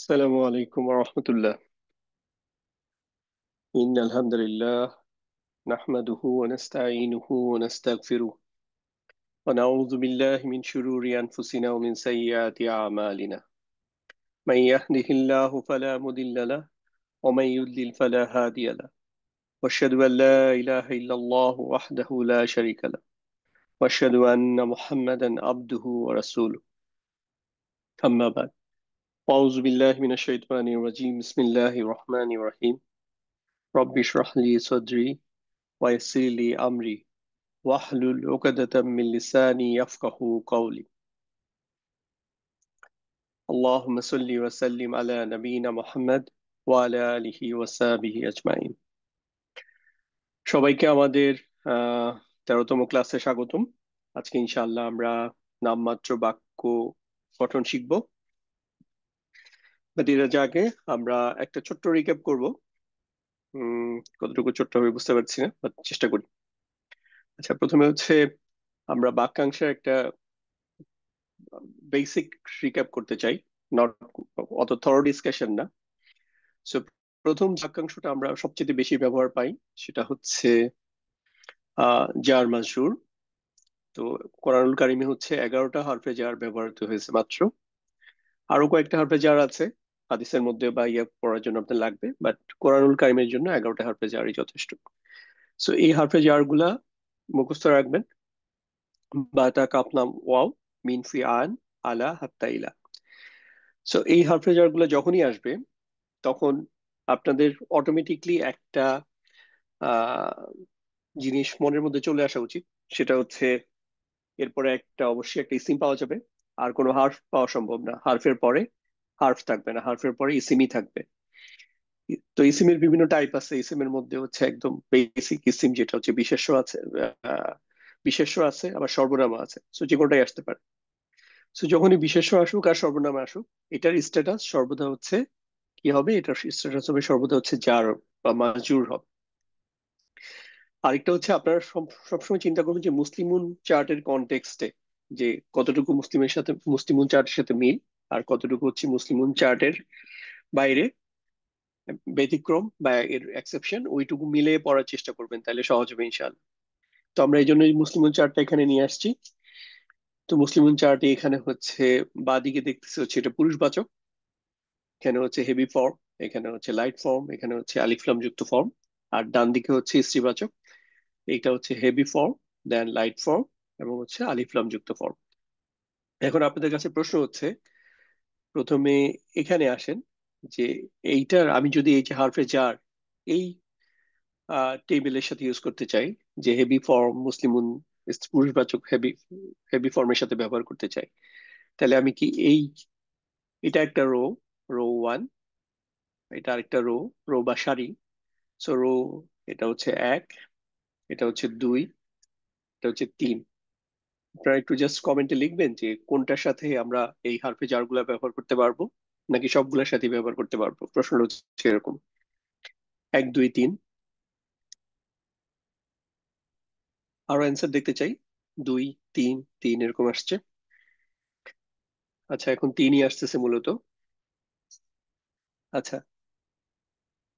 السلام عليكم ورحمة الله. إن الحمد لله نحمده ونستعينه ونستغفره ونعوذ بالله من شرور أنفسنا ومن سيئات أعمالنا. من يهده الله فلا مضل له ومن يضلل فلا هادي له، وأشهد أن لا إله إلا الله وحده لا شريك له، وأشهد أن محمدا عبده ورسوله. أما بعد، أعوذ بالله من الشيطان الرجيم. بسم الله الرحمن الرحيم. رب اشرح لي صدري ويسر لي أمري واحلل عقدة من لساني يفقه قولي. اللهم صل وسلم على نبينا محمد وعلى آله وصحبه أجمعين. সবাইকে আমাদের আহ 13তম ক্লাসে স্বাগতম। আজকে ইনশাআল্লাহ আমরা নামমাত্র বাক্য গঠন শিখব। বাট এর আগে আমরা একটা ছোট্ট রিক্যাপ করব। কতটুকু ছোট্ট হবে বুঝতে পারছি না, বাট চেষ্টা করি। আচ্ছা, প্রথমে হচ্ছে আমরা বাক্যাংশের একটা বেসিক রিক্যাপ করতে চাই, নট অত থরো ডিসকাশন না। সো প্রথম বাক্যাংশটা আমরা সবচেয়ে বেশি ব্যবহার পাই, সেটা হচ্ছে জার মাজরুর। তো কোরআনুল কারিমে হচ্ছে 11টা হরফে জার ব্যবহৃত হয়েছে মাত্র। আরো কয়েকটা হরফে জার আছে হাদিসের মধ্যে বা ইয়া পড়ার জন্য আপনার লাগবে, বাট কোরআনুল কারিমের জন্য 11টা হরফে জারই যথেষ্ট। সো এই হরফে জার গুলা মুখস্থ রাখবেন। বাতা কাপলাম ওয়াও মিন ফি আন আলা হাত্তা ইলা। সো এই হরফে জার গুলা যখনই আসবে তখন আপনাদের অটোমেটিকলি একটা আহ জিনিস মনের মধ্যে চলে আসা উচিত। সেটা হচ্ছে এরপরে অবশ্যই একটা ইসিম পাওয়া যাবে। আর কোনো হার্ফ পাওয়া সম্ভব না, হার্ফের পরে হার্ফ থাকবে না, হার্ফের পরে ইসিমই থাকবে। তো ইসিমের বিভিন্ন টাইপ আছে। ইসিমের মধ্যে হচ্ছে একদম বেসিক ইসিম যেটা হচ্ছে বিশেষ্য আছে, আহ, বিশেষ্য আছে, আবার সর্বনাম আছে। সো যে কোনোটাই আসতে পারে। সো যখনই বিশেষ্য আসুক আর সর্বনাম আসুক, এটার স্ট্যাটাস সর্বদা হচ্ছে কি হবে? এটার স্ট্যাটাস হবে সর্বদা হচ্ছে জার বা মাজরুর হবে। আরেকটা হচ্ছে আপনারা সবসময় চিন্তা করবেন যে মুসলিমুন চার্টের কনটেক্সটে, যে কতটুকু মুসলিমুন চার্টের সাথে মিল আর কতটুকু হচ্ছে মুসলিমুন চার্টের বাইরে ব্যতিক্রম বা এর এক্সেপশন, ওইটুকু মিলে পড়ার চেষ্টা করবেন, তাহলে সহজ হবে ইনশাআল্লাহ। তো আমরা এই জন্য মুসলিমুন চার্টটা এখানে নিয়ে আসছি। তো মুসলিমুন চার্টে এখানে হচ্ছে বাদিকে দেখতেছি হচ্ছে এটা পুরুষবাচক, এখানে হচ্ছে হেভি ফর্ম, এখানে হচ্ছে লাইট ফর্ম, এখানে হচ্ছে আলিফ লাম যুক্ত ফর্ম। আর ডান দিকে হচ্ছে স্ত্রীবাচক, এইটা হচ্ছে হেভি ফর্ম, দেন লাইট ফর্ম, এবং হচ্ছে আলিফ লাম যুক্ত ফর্ম। এখন আপনাদের কাছে প্রশ্ন হচ্ছে, প্রথমে এখানে আসেন যে এইটার আমি যদি এই যে হারফে জার এই টেবিলের সাথে ইউজ করতে চাই, যে হেভি ফর্ম মুসলিমুন পুরুষবাচক হেভি হেভি ফর্মের সাথে ব্যবহার করতে চাই, তাহলে আমি কি এটা একটা রো, রো ওয়ান, এটা আরেকটা রো, রো বা সারি। সো রো, এটা হচ্ছে এক, এটা হচ্ছে দুই, এটা হচ্ছে তিন। আপনারা একটু জাস্ট কমেন্টে লিখবেন যে কোনটার সাথে আমরা এই হারফে জার গুলা ব্যবহার করতে পারবো, নাকি সবগুলোর সাথে ব্যবহার করতে পারবো। প্রশ্ন হচ্ছে এরকম, এক দুই তিন। আরো অ্যান্সার দেখতে চাই। দুই, তিন, তিন এরকম আসছে। আচ্ছা, এখন তিনই আসতেছে মূলত। আচ্ছা,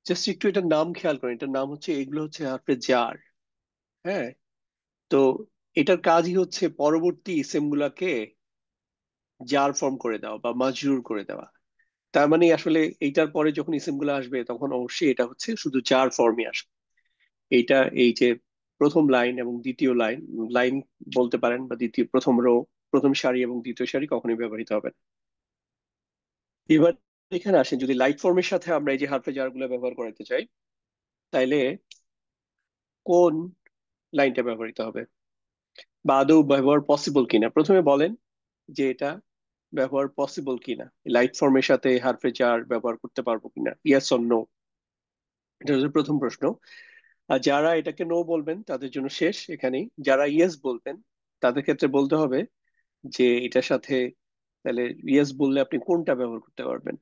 জাস্ট একটু এটার নাম খেয়াল করেন। এটার নাম হচ্ছে, এগুলো হচ্ছে হারফে জার। হ্যাঁ, তো এটার কাজই হচ্ছে পরবর্তী ইসেম গুলাকে জার ফর্ম করে দেওয়া বা মাজরুর করে দেওয়া। তার মানে আসলে এইটার পরে যখন ইসিম গুলো আসবে তখন অবশ্যই এটা হচ্ছে শুধু জার ফর্মে আসবে। এইটা এই যে প্রথম লাইন এবং দ্বিতীয় লাইন, লাইন বলতে পারেন, বা দ্বিতীয় প্রথম রো, প্রথম সারি এবং দ্বিতীয় সারি কখনোই ব্যবহৃত হবে না। এবার এখানে আসেন, যদি লাইট ফর্মের সাথে আমরা এই যে হারফে জার গুলো ব্যবহার করতে চাই, তাইলে কোন লাইনটা ব্যবহৃত হবে বা আদৌ ব্যবহার পসিবল কিনা প্রথমে বলেন, যে এটা ব্যবহার পসিবল কিনা, লাইট ফর্মের সাথে হারফে জার ব্যবহার করতে পারবো কিনা, ইয়েস অর নো। এটা হচ্ছে প্রথম প্রশ্ন। আর যারা এটাকে নো বলবেন তাদের জন্য শেষ এখানেই। যারা ইয়েস বলবেন তাদের ক্ষেত্রে বলতে হবে যে এটার সাথে, তাহলে ইয়েস বললে আপনি কোনটা ব্যবহার করতে পারবেন।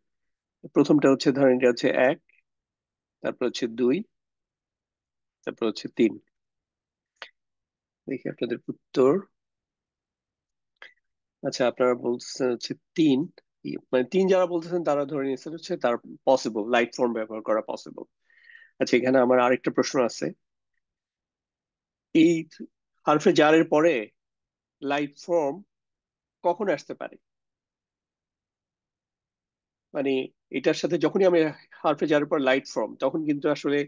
প্রথমটা হচ্ছে ধরেন এটা হচ্ছে এক, তারপর হচ্ছে দুই, তারপর হচ্ছে তিন। দেখি আপনাদের উত্তর। আচ্ছা, আপনারা বলছেন হচ্ছে তিন। মানে তিন যারা বলতেছেন তারা ধরে নিচ্ছেন হচ্ছে তার পসিবল লাইট ফর্ম ব্যবহার করা পসিবল। আচ্ছা, এখানে আমার আরেকটা প্রশ্ন আছে। এই হারফে জারের পরে লাইট ফর্ম কখন আসতে পারে? মানে এটার সাথে যখনই আমি হারফে জারের পর লাইট ফর্ম, তখন কিন্তু আসলে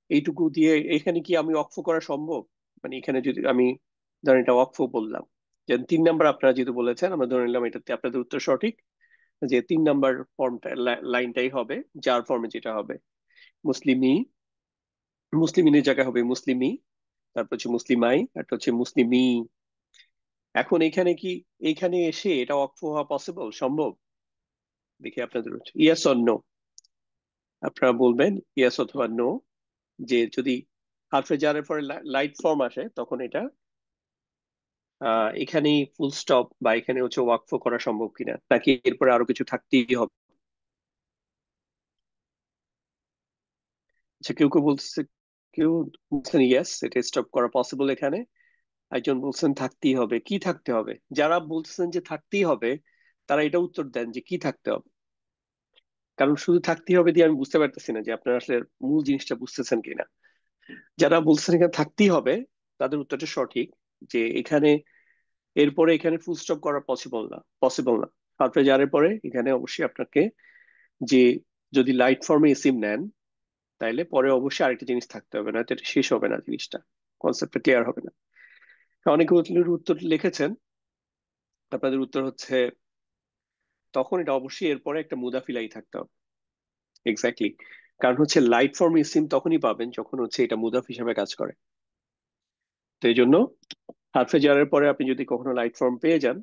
এইটুকু দিয়ে এখানে কি আমি ওয়াকফ করা সম্ভব? মানে এখানে যদি আমি ধরেন এটা ওয়াকফ বললাম, যে 3 নাম্বার আপনারা যেহেতু বলেছেন, আমরা ধরে নিলাম এটাতে আপনাদের উত্তর সঠিক, যে 3 নাম্বার ফর্মটা লাইনটাই হবে যার ফর্মে যেটা হবে মুসলিমি, মুসলিমিনের জায়গায় হবে মুসলিমি, তারপর হচ্ছে মুসলিমাই, একটা হচ্ছে মুসলিমি। এখন এখানে কি, এইখানে এসে এটা ওয়াকফ হওয়া পসিবল, সম্ভব? দেখি আপনাদের ইয়েস অর নো, আপনারা বলবেন ইয়েস অথবা নো, যে যদি হারফে জারের পরে লাইট ফর্ম আসে তখন এটা এখানেই ফুল স্টপ বা এখানে হচ্ছে ওয়াকফ করা সম্ভব কিনা, নাকি এরপরে আরো কিছু থাকতেই হবে? আচ্ছা, কেউ কেউ বলছে, কেউ বলছেন ইয়েস, এটা স্টপ করা পসিবল এখানে। একজন বলছেন থাকতেই হবে। কি থাকতে হবে? যারা বলছেন যে থাকতেই হবে, তারা এটা উত্তর দেন যে কি থাকতে হবে। কারণ শুধু থাকতেই হবে দিয়ে আমি বুঝতে পারতেছি না যে আপনারা আসলে মূল জিনিসটা বুঝতেছেন কিনা। যারা বলছেন এখানে থাকতেই হবে, তাদের উত্তরটা সঠিক, যে এখানে এরপরে এখানে ফুল স্টপ করা পসিবল না, পসিবল না। হারফে জারের পরে এখানে অবশ্যই আপনাকে, যে যদি লাইট ফর্মে এসিম নেন, তাইলে পরে অবশ্যই আরেকটা জিনিস থাকতে হবে, না এটা শেষ হবে না, জিনিসটা কনসেপ্টটা ক্লিয়ার হবে না। অনেকে উত্তর লিখেছেন, আপনাদের উত্তর হচ্ছে তখন এটা অবশ্যই এরপরে একটা মুদাফিলাই থাকতে হবে। এক্স্যাক্টলি। কারণ হচ্ছে লাইট ফর্ম ইসিম তখনই পাবেন যখন হচ্ছে এটা মুদাফ হিসেবে কাজ করে। তো এই জন্য হারফে জারের পরে আপনি যদি কখনো লাইট ফর্ম পেয়ে যান,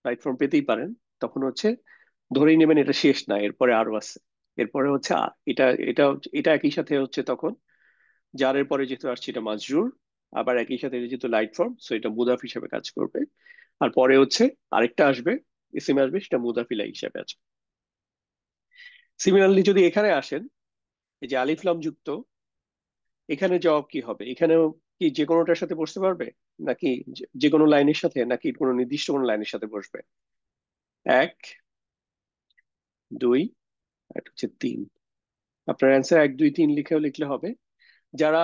লাইট ফর্ম পেতেই পারেন, তখন হচ্ছে ধরেই নেবেন এটা শেষ না, এরপরে আরো আছে। এরপরে হচ্ছে এটা এটা এটা একই সাথে হচ্ছে তখন জারের পরে যেহেতু আসছে এটা মাজরুর, আবার একই সাথে এটা যেহেতু লাইট ফর্ম, সো এটা মুদাফ হিসেবে কাজ করবে। আর পরে হচ্ছে আরেকটা আসবে, ইসিম আসবে, সেটা মুদাফিলাই হিসেবে আছে। সিমিলারলি যদি এখানে আসেন, এই যে আলিফ লাম যুক্ত, এখানে জবাব কি হবে? এখানেও কি যে কোনোটার সাথে বসতে পারবে, নাকি যে কোনো লাইনের সাথে, নাকি কোনো নির্দিষ্ট কোনো লাইনের সাথে বসবে? এক, দুই, আর হচ্ছে তিন। আপনার অ্যান্সার 1 2 3 লিখেও লিখলে হবে। যারা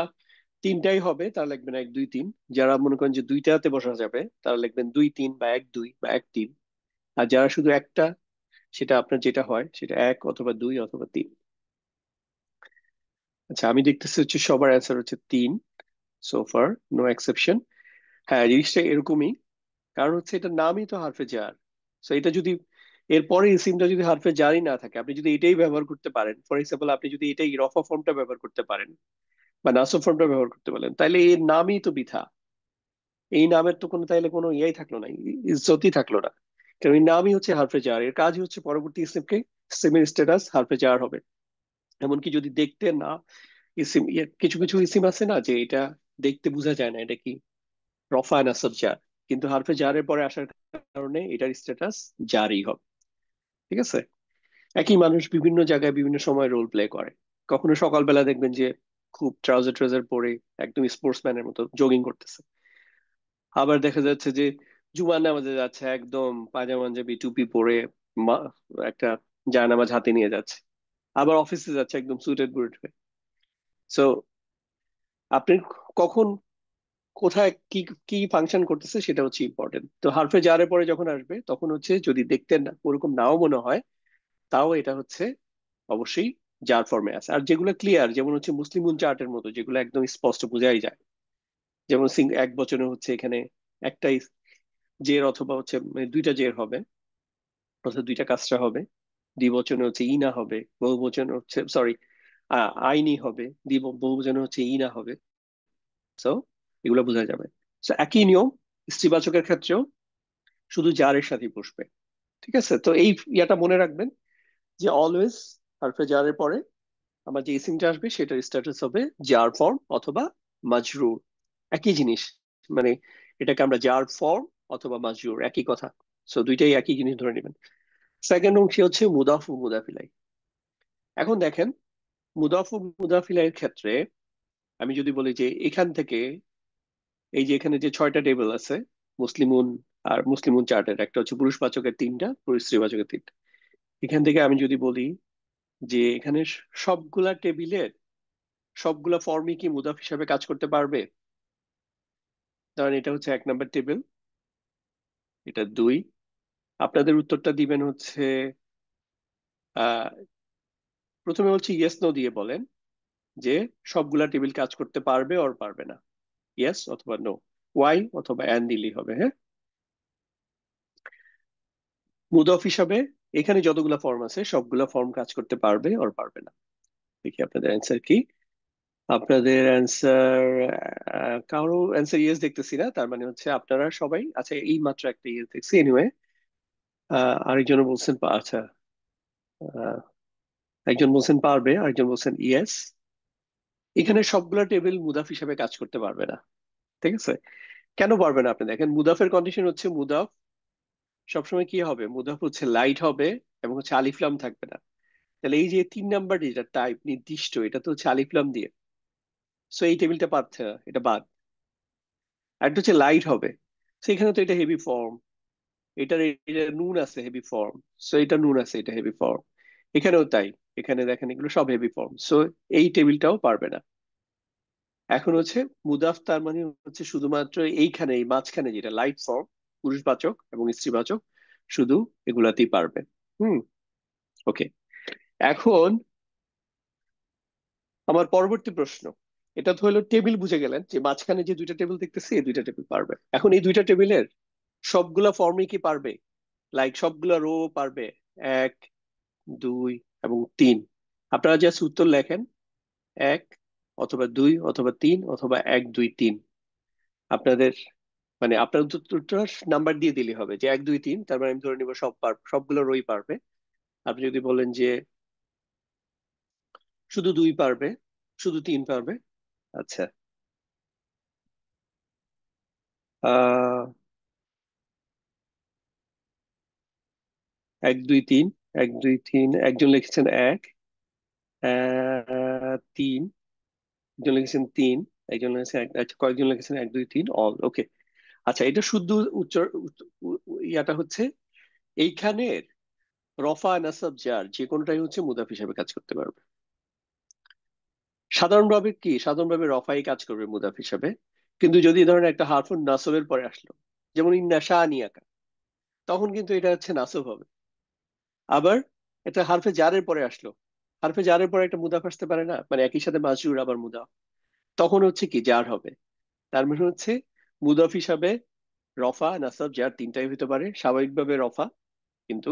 তিনটাই হবে তারা লিখবেন 1 2 3। যারা মনে করেন যে দুইটাতে বসা যাবে তারা লিখবেন 2 3 বা 1 2 বা 1 3। আর যারা শুধু একটা, সেটা আপনার যেটা হয় সেটা 1 অথবা 2 অথবা 3। আচ্ছা, আমি দেখতেছি হচ্ছে সবার অ্যান্সার হচ্ছে 3, সোফার, নো এক্সেপশন। হ্যাঁ, জিনিসটা এরকমই। কারণ হচ্ছে এটার নামই তো হারফে জার। তো এটা যদি এরপরে ইসিমটা যদি হারফে জারই না থাকে, আপনি যদি এটাই ব্যবহার করতে পারেন, ফর এক্সাম্পল আপনি যদি এটাই রফা ফর্মটা ব্যবহার করতে পারেন বা নাসব ফর্মটা ব্যবহার করতে পারেন, তাহলে এর নামই তো বৃথা। এই নামের তো কোনো তাইলে কোনো ইয়াই থাকলো না, ইজ্জতই থাকলো না। কারণ এই নামই হচ্ছে হারফে জার, এর কাজই হচ্ছে পরবর্তী ইসিমকে, ইসিমের স্ট্যাটাস হারফে জার হবে। এমনকি যদি দেখতে না, ইসিম কিছু কিছু ইসিম আছে না যে এটা দেখতে বোঝা যায় না এটা কি রফা নাসব জার, কিন্তু হারফে জারের পরে আসার কারণে এটার স্ট্যাটাস জারি হবে। ঠিক আছে? একই মানুষ বিভিন্ন জায়গায় বিভিন্ন সময় রোল প্লে করে। কখনো সকালবেলা দেখবেন যে খুব ট্রাউজার ট্রাউজার পরে একদম স্পোর্টসম্যানের মতো জগিং করতেছে। আবার দেখা যাচ্ছে যে জুমার নামাজে যাচ্ছে একদম পায়জামা পাঞ্জাবি টুপি পরে, মা- একটা জায়নামাজ হাতে নিয়ে যাচ্ছে। আবার অফিসে যাচ্ছে একদম সুইটেড বুটেড হয়ে। সো আপনি কখন, কোথায়, কি কি ফাংশন করতেছে সেটা হচ্ছে ইম্পর্টেন্ট। তো হারফে জারের পরে যখন আসবে তখন হচ্ছে যদি দেখতে ওরকম নাও মনে হয়, তাও এটা হচ্ছে অবশ্যই জার ফর্মে আছে। আর যেগুলো ক্লিয়ার, যেমন হচ্ছে মুসলিম চার্টের মতো, যেগুলো একদম স্পষ্ট বোঝাই যায়, যেমন এক বচনে হচ্ছে এখানে একটাই জের অথবা হচ্ছে মানে দুইটা জের হবে, অর্থাৎ দুইটা কাজটা হবে। দ্বিবচনে হচ্ছে ইনা হবে, বহুবচনে হচ্ছে সরি আইনি হবে, বহুবচনে হচ্ছে ইনা হবে। সো এগুলো বোঝা যাবে। সো একই নিয়ম স্ত্রীবাচকের ক্ষেত্রেও, শুধু জারের সাথে বসবে। ঠিক আছে? তো এই ইয়াটা মনে রাখবেন যে অলওয়েজ হারফে জারের পরে আমার যে ইসিমটা আসবে সেটার স্ট্যাটাস হবে জার ফর্ম অথবা মাজরুর। একই জিনিস, মানে এটাকে আমরা জার ফর্ম অথবা মাজরুর একই কথা। সো দুইটাই একই জিনিস ধরে নেবেন। সেকেন্ড অংশ হচ্ছে মুদাফ ও মুদাফিলাই। এখন দেখেন, মুদাফ ও মুদাফিলাইয়ের ক্ষেত্রে আমি যদি বলি যে এখান থেকে, এই যে এখানে যে 6টা টেবিল আছে, মুসলিমুন, আর মুসলিম চার্টের একটা হচ্ছে পুরুষবাচকের তিনটা, স্ত্রীবাচকের তিনটা। এখান থেকে আমি যদি বলি যে এখানে সবগুলা টেবিলের সবগুলা ফর্মই কি মুদাফ হিসাবে কাজ করতে পারবে? ধরেন এটা হচ্ছে 1 নম্বর টেবিল, এটা 2। আপনাদের উত্তরটা দিবেন হচ্ছে আহ প্রথমে হচ্ছে ইয়েস নো দিয়ে বলেন যে সবগুলা টেবিল কাজ করতে পারবে ওর পারবে না। ইয়েস অথবা নো, ওয়াই অথবা অ্যান দিলেই হবে। হ্যাঁ, মুদফ হিসাবে এখানে যতগুলা ফর্ম আছে সবগুলা ফর্ম কাজ করতে পারবে ওর পারবে না। দেখি আপনাদের অ্যান্সার কি। আপনাদের অ্যান্সার, কারো অ্যান্সার ইয়েস দেখতেছি না, তার মানে হচ্ছে আপনারা সবাই, আচ্ছা এই মাত্র একটা ইয়েস দেখছি এনিওয়ে। আরেকজন বলছেন আচ্ছা, আহ, একজন বলছেন পারবে, আরেকজন বলছেন ইয়েস। এখানে সবগুলা টেবিল মুদাফ হিসাবে কাজ করতে পারবে না। ঠিক আছে, কেন পারবে না? আপনি দেখেন মুদাফের কন্ডিশন হচ্ছে মুদাফ সবসময় কি হবে, মুদাফ হচ্ছে লাইট হবে এবং হচ্ছে আলিফলাম থাকবে না। তাহলে এই যে 3 নাম্বার যেটা টাইপ নির্দিষ্ট, এটা তো হচ্ছে আলিফলাম দিয়ে, সো এই টেবিলটা পাচ্ছে না, এটা বাদ। আর একটা হচ্ছে লাইট হবে, সেখানে তো এটা হেভি ফর্ম, এটা নুন আছে হেভি ফর্ম, সো এটা নুন আছে, এটা হেভি ফর্ম। এখানেও তাই, এখানে দেখেন এগুলো সব হেভি ফর্ম, সো এই টেবিলটাও পারবে না। এখন হচ্ছে মুদাফ, তার মানে হচ্ছে শুধুমাত্র এইখানে এই মাঝখানে যেটা লাইট ফর্ম, পুরুষবাচক এবং স্ত্রীবাচক, শুধু এগুলাতেই পারবে। হুম, ওকে। এখন আমার পরবর্তী প্রশ্ন, এটা তো হলো টেবিল, বুঝে গেলেন যে মাঝখানে যে 2টা টেবিল দেখতেছি এই 2টা টেবিল পারবে। এখন এই 2টা টেবিলের সবগুলা ফর্মই কি পারবে? লাইক সবগুলা রো পারবে? 1, 2 এবং 3। আপনারা জাস্ট উত্তর লেখেন 1 অথবা 2 অথবা 3 অথবা 1, 2, 3। আপনাদের মানে আপনার উত্তরটা নাম্বার দিয়ে দিলে হবে যে 1, 2, 3, তার মানে আমি ধরে নিব সবগুলো রোই পারবে। আপনি যদি বলেন যে শুধু 2 পারবে, শুধু 3 পারবে, আচ্ছা, আহ 1, 2, 3, 1, 2, 3, একজন লিখেছেন 1, 3, একজন লিখেছেন 3, একজন লিখেছেন আচ্ছা, কয়েকজন লিখেছেন 1, 2, 3 অল, ওকে। আচ্ছা, এটা শুদ্ধ উচ্চার ইয়াটা হচ্ছে এইখানের রফা নাসাব জার যে কোনোটাই হচ্ছে মুদাফ হিসাবে কাজ করতে পারবে। সাধারণভাবে রফাই কাজ করবে মুদাফ হিসাবে, কিন্তু যদি ধরেন একটা হারফুন নাসবের পরে আসলো, যেমন ইন্না শাআনিয়াকা, তখন কিন্তু এটা হচ্ছে নাসব হবে। আবার এটা হারফে জারের পরে আসলো, হারফে জারের পরে একটা মুদাফ আসতে পারে না, মানে একই সাথে মাজরুর আবার মুদাফ, তখন হচ্ছে কি জার হবে। তার মানে হচ্ছে মুদাফ হিসাবে রফা নাসব জার তিনটাই হতে পারে স্বাভাবিকভাবে রফা, কিন্তু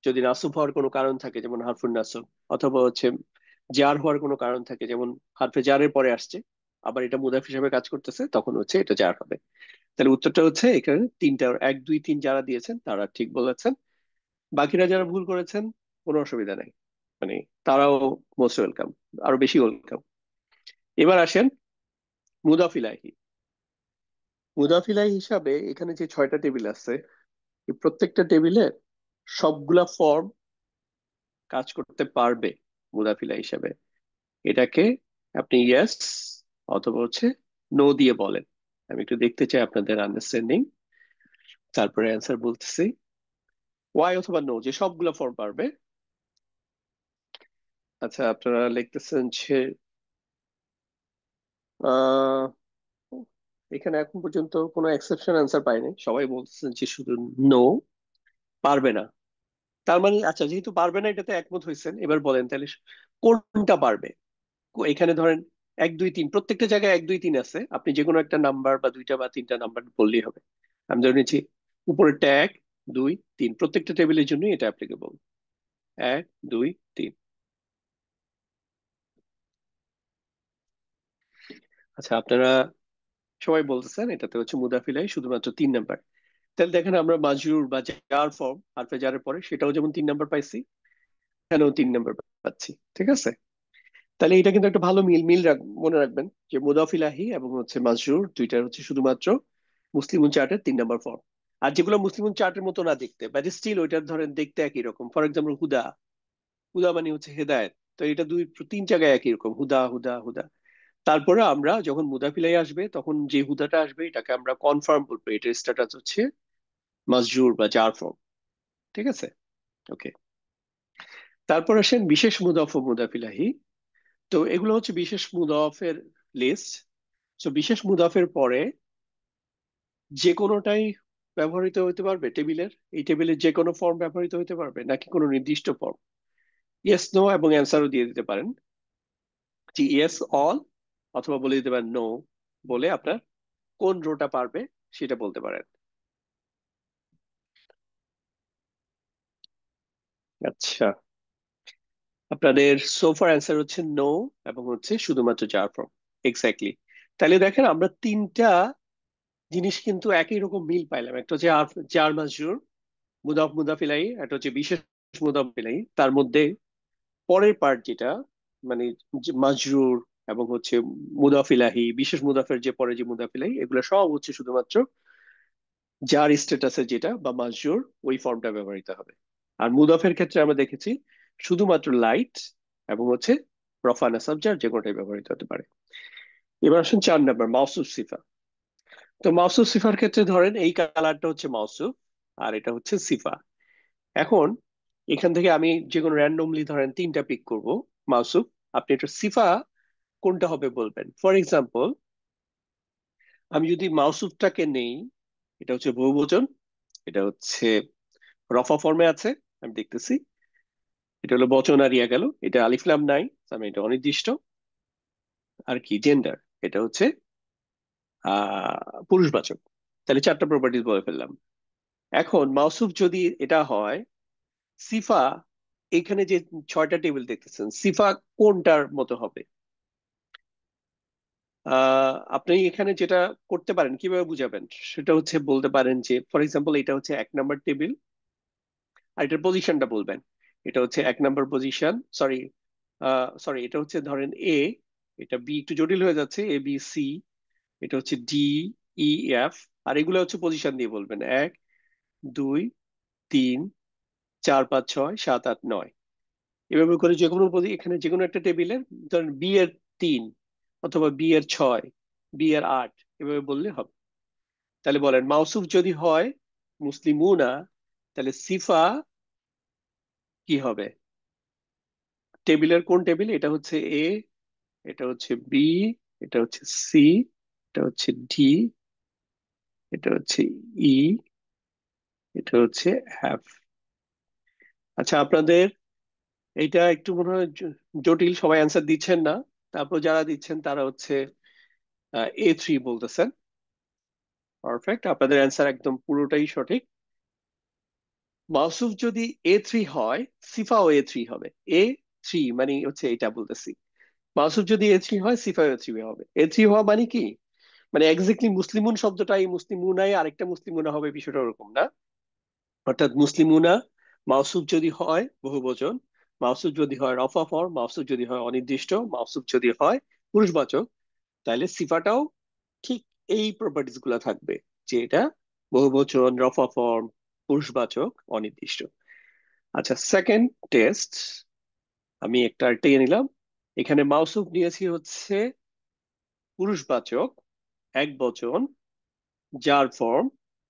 যদি নাসব হওয়ার কোনো কারণ থাকে যেমন হারফুন নাসব, অথবা হচ্ছে জার হওয়ার কোনো কারণ থাকে যেমন হারফে জারের পরে আসছে আবার এটা মুদাফ হিসাবে কাজ করতেছে, তখন হচ্ছে এটা জার হবে। তাহলে উত্তরটা হচ্ছে এখানে তিনটা, 1, 2, 3 যারা দিয়েছেন তারা ঠিক বলেছেন। বাকিরা যারা ভুল করেছেন কোনো অসুবিধা নেই, মানে তারাও মোস্ট ওয়েলকাম, আরো বেশি ওয়েলকাম। এবার আসেন মুদাফিলাহি। মুদাফিলাহি হিসাবে এখানে যে 6টা টেবিল আছে, এই প্রত্যেকটা টেবিলে সবগুলা ফর্ম কাজ করতে পারবে মুদাফিলা হিসাবে। এটাকে আপনি ইয়েস অথবা হচ্ছে নো দিয়ে বলেন। আমি একটু দেখতে চাই আপনাদের আন্ডারস্ট্যান্ডিং, তারপরে অ্যান্সার বলতেছি। ওয়াই অথবা নো যে সবগুলা ফর্ম পারবে। আচ্ছা, আপনারা লিখতেছেন যে আহ এখানে এখন পর্যন্ত কোনো এক্সেপশন অ্যান্সার পাইনি, সবাই বলতেছেন যে শুধু নো, পারবে না। তার মানে আচ্ছা, যেহেতু পারবে না এটাতে একমত হয়েছেন, এবার বলেন তাহলে কোনটা পারবে। এখানে ধরেন 1, 2, 3, প্রত্যেকটা জায়গায় 1, 2, 3 আছে, আপনি যে কোনো একটা নাম্বার বা 2টা বা 3টা নাম্বার বললেই হবে। আমি ধরে নিচ্ছি উপরেরটা 1, 2, 3, প্রত্যেকটা টেবিলের জন্য এটা অ্যাপ্লিকেবল। 1, 2, 3। আচ্ছা, আপনারা সবাই বলতেছেন এটাতে হচ্ছে মুদাফিলাই শুধুমাত্র 3 নাম্বার। তাহলে দেখেন আমরা মাজরুর বা জার ফর্ম হারফে জারের পরে সেটাও যেমন 3 নাম্বার পাইছি, এখানেও 3 নাম্বার পাচ্ছি। ঠিক আছে, তাহলে এটা কিন্তু একটা ভালো মিল মিল মনে রাখবেন যে মুদাফিলাহি এবং হচ্ছে মাজরুর দুইটার হচ্ছে শুধুমাত্র মুসলিম চার্টের 3 নাম্বার ফর্ম। আর যেগুলো মুসলিম চার্টের মতো না দেখতে, বাট স্টিল ওইটার ধরেন দেখতে একই রকম, ফর এক্সাম্পল হুদা, হুদা মানে হচ্ছে হেদায়েত, তো এটা 2, 3 জায়গায় একই রকম, হুদা হুদা হুদা। তারপরে আমরা যখন মুদাফিলাই আসবে তখন যে হুদাটা আসবে এটাকে আমরা কনফার্ম বলবো, এটার স্ট্যাটাস হচ্ছে মাজরুর বা জার ফর্ম। ঠিক আছে, ওকে। তারপর আসেন বিশেষ মুদাফ ও মুদাফিলাহি। তো এগুলো হচ্ছে বিশেষ মুদাফের লিস্ট। তো বিশেষ মুদাফের পরে যে কোনোটাই ব্যবহৃত হতে পারবে টেবিলের, এই টেবিলের যে কোনো ফর্ম ব্যবহৃত হতে পারবে নাকি কোনো নির্দিষ্ট ফর্ম? ইয়েস নো এবং অ্যান্সারও দিয়ে দিতে পারেন, যে ইয়েস অল, অথবা বলে দিতে পারেন নো, বলে আপনার কোন রোটা পারবে সেটা বলতে পারেন। আচ্ছা, আপনাদের সোফার অ্যান্সার হচ্ছে নো এবং হচ্ছে শুধুমাত্র জার ফর্ম। এক্স্যাক্টলি। তাহলে দেখেন আমরা তিনটা জিনিস কিন্তু একই রকম মিল পাইলাম। একটা হচ্ছে জার মাজরুর, মুদাফ মুদাফিলাই, একটা হচ্ছে বিশেষ মুদাফ ইলাই। তার মধ্যে পরের পার্ট যেটা, মানে যে মাজরুর এবং হচ্ছে মুদাফিলাহি, বিশেষ মুদাফের যে পরে যে মুদাফিলাহি, এগুলো সব হচ্ছে শুধুমাত্র যার স্ট্যাটাসে যেটা বা মাজরুর, ওই ফর্মটা ব্যবহৃত হবে। আর মুদাফের ক্ষেত্রে আমরা দেখেছি শুধুমাত্র লাইট এবং হচ্ছে রফা নাসাব যার যে কোনোটাই ব্যবহৃত হতে পারে। এবার আসুন 4 নম্বর, মাউসুফ সিফা। তো মাউসুফ সিফার ক্ষেত্রে ধরেন এই কালারটা হচ্ছে মাউসুফ আর এটা হচ্ছে সিফা। এখন এখান থেকে আমি যে কোনো র্যান্ডমলি ধরেন তিনটা পিক করব মাউসুফ, আপনি এটা সিফা কোনটা হবে বলবেন। ফর এক্সাম্পল, আমি যদি মাউসুফটাকে নেই, এটা হচ্ছে বহুবচন, এটা হচ্ছে রফা ফর্মে আছে, আমি দেখতেছি। এটা হলো বচন আর ইয়া গেল, এটা আলিফ লাম নাই, আমি এটা অনির্দিষ্ট। আর কি জেন্ডার, এটা হচ্ছে পুরুষবাচক। তাহলে 4টা প্রপার্টিজ বলে ফেললাম। এখন মাউসুফ যদি এটা হয়, সিফা, এখানে যে 6টা টেবিল দেখতেছেন, সিফা কোনটার মতো হবে? আপনি এখানে যেটা করতে পারেন, কিভাবে বুঝাবেন, সেটা হচ্ছে বলতে পারেন যে ফর এক্সাম্পল এটা হচ্ছে 1 নম্বর টেবিল, আর এটার পজিশনটা বলবেন। এটা হচ্ছে 1 নম্বর পজিশন, সরি সরি, এটা হচ্ছে ধরেন এ, এটা বি, একটু জটিল হয়ে যাচ্ছে, এ বি সি, এটা হচ্ছে ডি ই এফ। আর এগুলো হচ্ছে পজিশন দিয়ে বলবেন, 1 2 3 4 5 6 7 8 9। এভাবে করে যে কোনো এখানে যে কোনো একটা টেবিলের, ধরেন বি এর 3 অথবা বি এর 6, বি এর 8, এভাবে বললে হবে। তাহলে বলেন মাউসুফ যদি হয় মুসলিমুনা, তাহলে সিফা কি হবে? টেবিলের কোন টেবিল? এটা হচ্ছে এ, এটা হচ্ছে বি, এটা হচ্ছে সি, এটা হচ্ছে ডি, এটা হচ্ছে ই, এটা হচ্ছে এফ। আচ্ছা, আপনাদের এইটা একটু মনে হয় জটিল, সবাই অ্যান্সার দিচ্ছেন না। তারপর যারা দিচ্ছেন তারা হচ্ছে A3 বলতেছেন। পারফেক্ট, আপনাদের অ্যান্সার একদম পুরোটাই সঠিক। মাউসুফ যদি A3 হয়, সিফাও A3 হবে। A3 মানে হচ্ছে এটা বলতেছি, মাউসুফ যদি A3 হয়, সিফাও A3 হবে। A3 হওয়া মানে কি, মানে এক্স্যাক্টলি মুসলিমুন শব্দটাই মুসলিমুনাই আরেকটা মুসলিমুনা হবে, বিষয়টা ওরকম না। অর্থাৎ মুসলিমুনা মাউসুফ যদি হয় বহুবচন, মাউসুফ যদি হয় রফা ফর্ম, মাউসুফ যদি হয় অনির্দিষ্ট, মাউসুফ যদি হয় পুরুষবাচক, তাহলে সিফাটাও ঠিক এই প্রপার্টিস গুলা থাকবে, যে এটা বহুবচন, রফা ফর্ম, পুরুষবাচক, অনির্দিষ্ট। আচ্ছা, সেকেন্ড টেস্ট, আমি একটা আরেকটা নিলাম। এখানে মাউসুফ নিয়েছি হচ্ছে পুরুষবাচক, এক বচন, যার ফর্ম,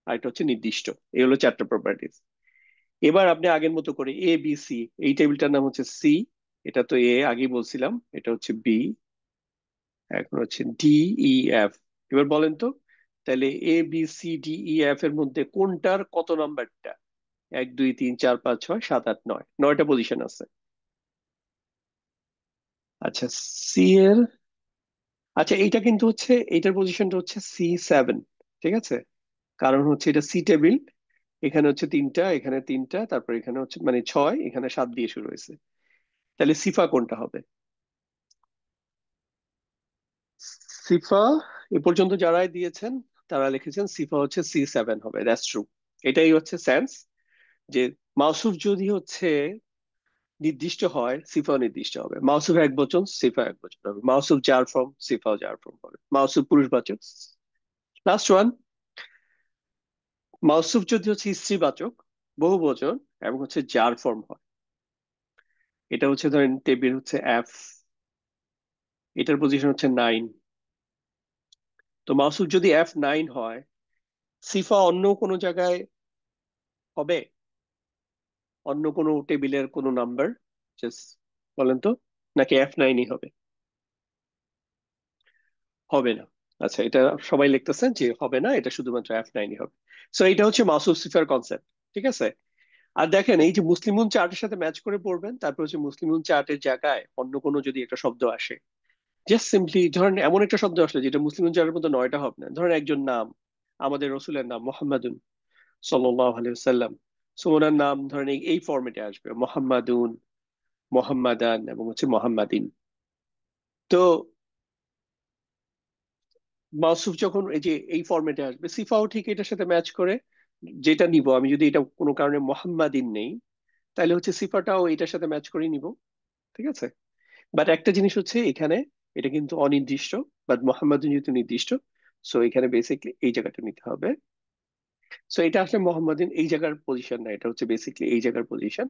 আর এটা হচ্ছে নির্দিষ্ট। এই হলো 4টা প্রপার্টিস। এবার আপনি আগের মতো করে এ বি সি, এই টেবিলটার নাম হচ্ছে সি, এটা তো এ আগেই বলছিলাম, এটা হচ্ছে বি, এখন হচ্ছে ডি ই এফ। এবার বলেন তো, তাহলে A B C D E F এর মধ্যে কোনটার কত নাম্বারটা? 1 2 3 4 5 6 7 8 9, 9টা পজিশন আছে। আচ্ছা, সি এর, আচ্ছা এইটা কিন্তু হচ্ছে, এইটার পজিশনটা হচ্ছে C7। ঠিক আছে, কারণ হচ্ছে এটা সি টেবিল, এখানে হচ্ছে 3টা, এখানে 3টা, তারপর এখানে হচ্ছে মানে 6, এখানে 7 দিয়ে শুরু হয়েছে। তাহলে সিফা কোনটা হবে? সিফা এ পর্যন্ত যারাই দিয়েছেন তারা লিখেছেন সিফা হচ্ছে C7 হবে। That's true. এটাই হচ্ছে সেন্স, যে মাউসুফ যদি হচ্ছে নির্দিষ্ট হয়, সিফা নির্দিষ্ট হবে। মাউসুফ এক বচন, সিফা এক বচন হবে। মাউসুফ যার ফর্ম, সিফাও যার ফর্ম হবে। মাউসুফ পুরুষবাচক, লাস্ট ওয়ান, মাউসুফ যদি হচ্ছে স্ত্রীবাচক, বহু বচন এবং হচ্ছে যার ফর্ম হয়, এটা হচ্ছে ধরেন টেবিল হচ্ছে এফ, এটার পজিশন হচ্ছে 9। তো মাউসুফ যদি F9 হয়, সিফা অন্য কোনো জায়গায় হবে অন্য কোনো টেবিলের কোনো নাম্বার? জাস্ট বলেন তো, নাকি F9ই হবে? হবে না। আচ্ছা, এটা সবাই লিখতেছেন যে হবে না, এটা শুধুমাত্র F9ই হবে। সো এটা হচ্ছে মাসুফ সিফার কনসেপ্ট। ঠিক আছে। আর দেখেন, এই যে মুসলিমুন চার্টের সাথে ম্যাচ করে পড়বেন, তারপর হচ্ছে মুসলিমুন চার্টের জায়গায় অন্য কোনো যদি একটা শব্দ আসে, জাস্ট সিম্পলি ধরেন এমন একটা শব্দ আসলে যেটা মুসলিমুন চার্টের মধ্যে 9টা হবে না, ধরেন একজন নাম, আমাদের রসুলের নাম মোহাম্মদুন সাল্লাল্লাহু আলাইহি ওয়াসাল্লাম। সো ওনার নাম ধরেন এই ফরম্যাটে আসবে, মোহাম্মদুন, মোহাম্মদান এবং হচ্ছে মোহাম্মদিন। তো মাউসুফ যখন এই যে এই ফরম্যাটে আসবে, সিফাও ঠিক এটার সাথে ম্যাচ করে। যেটা নিব আমি, যদি এটা কোনো কারণে মোহাম্মদিন নেই, তাহলে হচ্ছে সিফাটাও এটার সাথে ম্যাচ করে নিব। ঠিক আছে। বাট একটা জিনিস হচ্ছে এখানে, এটা কিন্তু অনির্দিষ্ট, বাট মোহাম্মদিন যেহেতু নির্দিষ্ট, সো এখানে বেসিকলি এই জায়গাটা নিতে হবে। সো এটা আসলে মোহাম্মদিন এই জায়গার পজিশন না, এটা হচ্ছে বেসিকলি এই জায়গার পজিশন।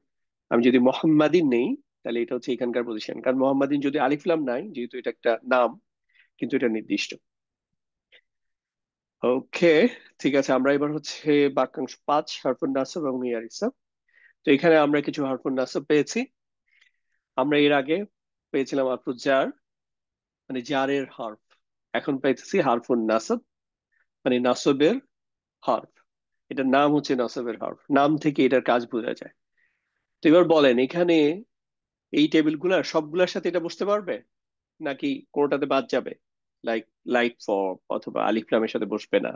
আমি যদি মোহাম্মদিন নেই, তাহলে এটা হচ্ছে এখানকার পজিশন, কারণ মোহাম্মদিন যদি আলিফলাম নাই, যেহেতু এটা একটা নাম, কিন্তু এটা নির্দিষ্ট। ওকে, ঠিক আছে। আমরা এবার হচ্ছে বাক্যাংশ 5, হারফুন নাসব এবং ইয়ার ইসম। তো এখানে আমরা কিছু হারফুন নাসব পেয়েছি। আমরা এর আগে পেয়েছিলাম হারফুন জার, মানে জারের হরফ। এখন পাইতেছি হারফুন নাসব, মানে নাসবের হরফ। এটার নাম হচ্ছে নাসবের হরফ, নাম থেকে এটার কাজ বোঝা যায়। তো এবার বলেন, এখানে এই টেবিলগুলার সবগুলোর সাথে এটা বসতে পারবে, নাকি কোনোটাতে বাদ যাবে? লাইক লাইট ফর্ম অথবা আলিফ লামের সাথে বসবে না?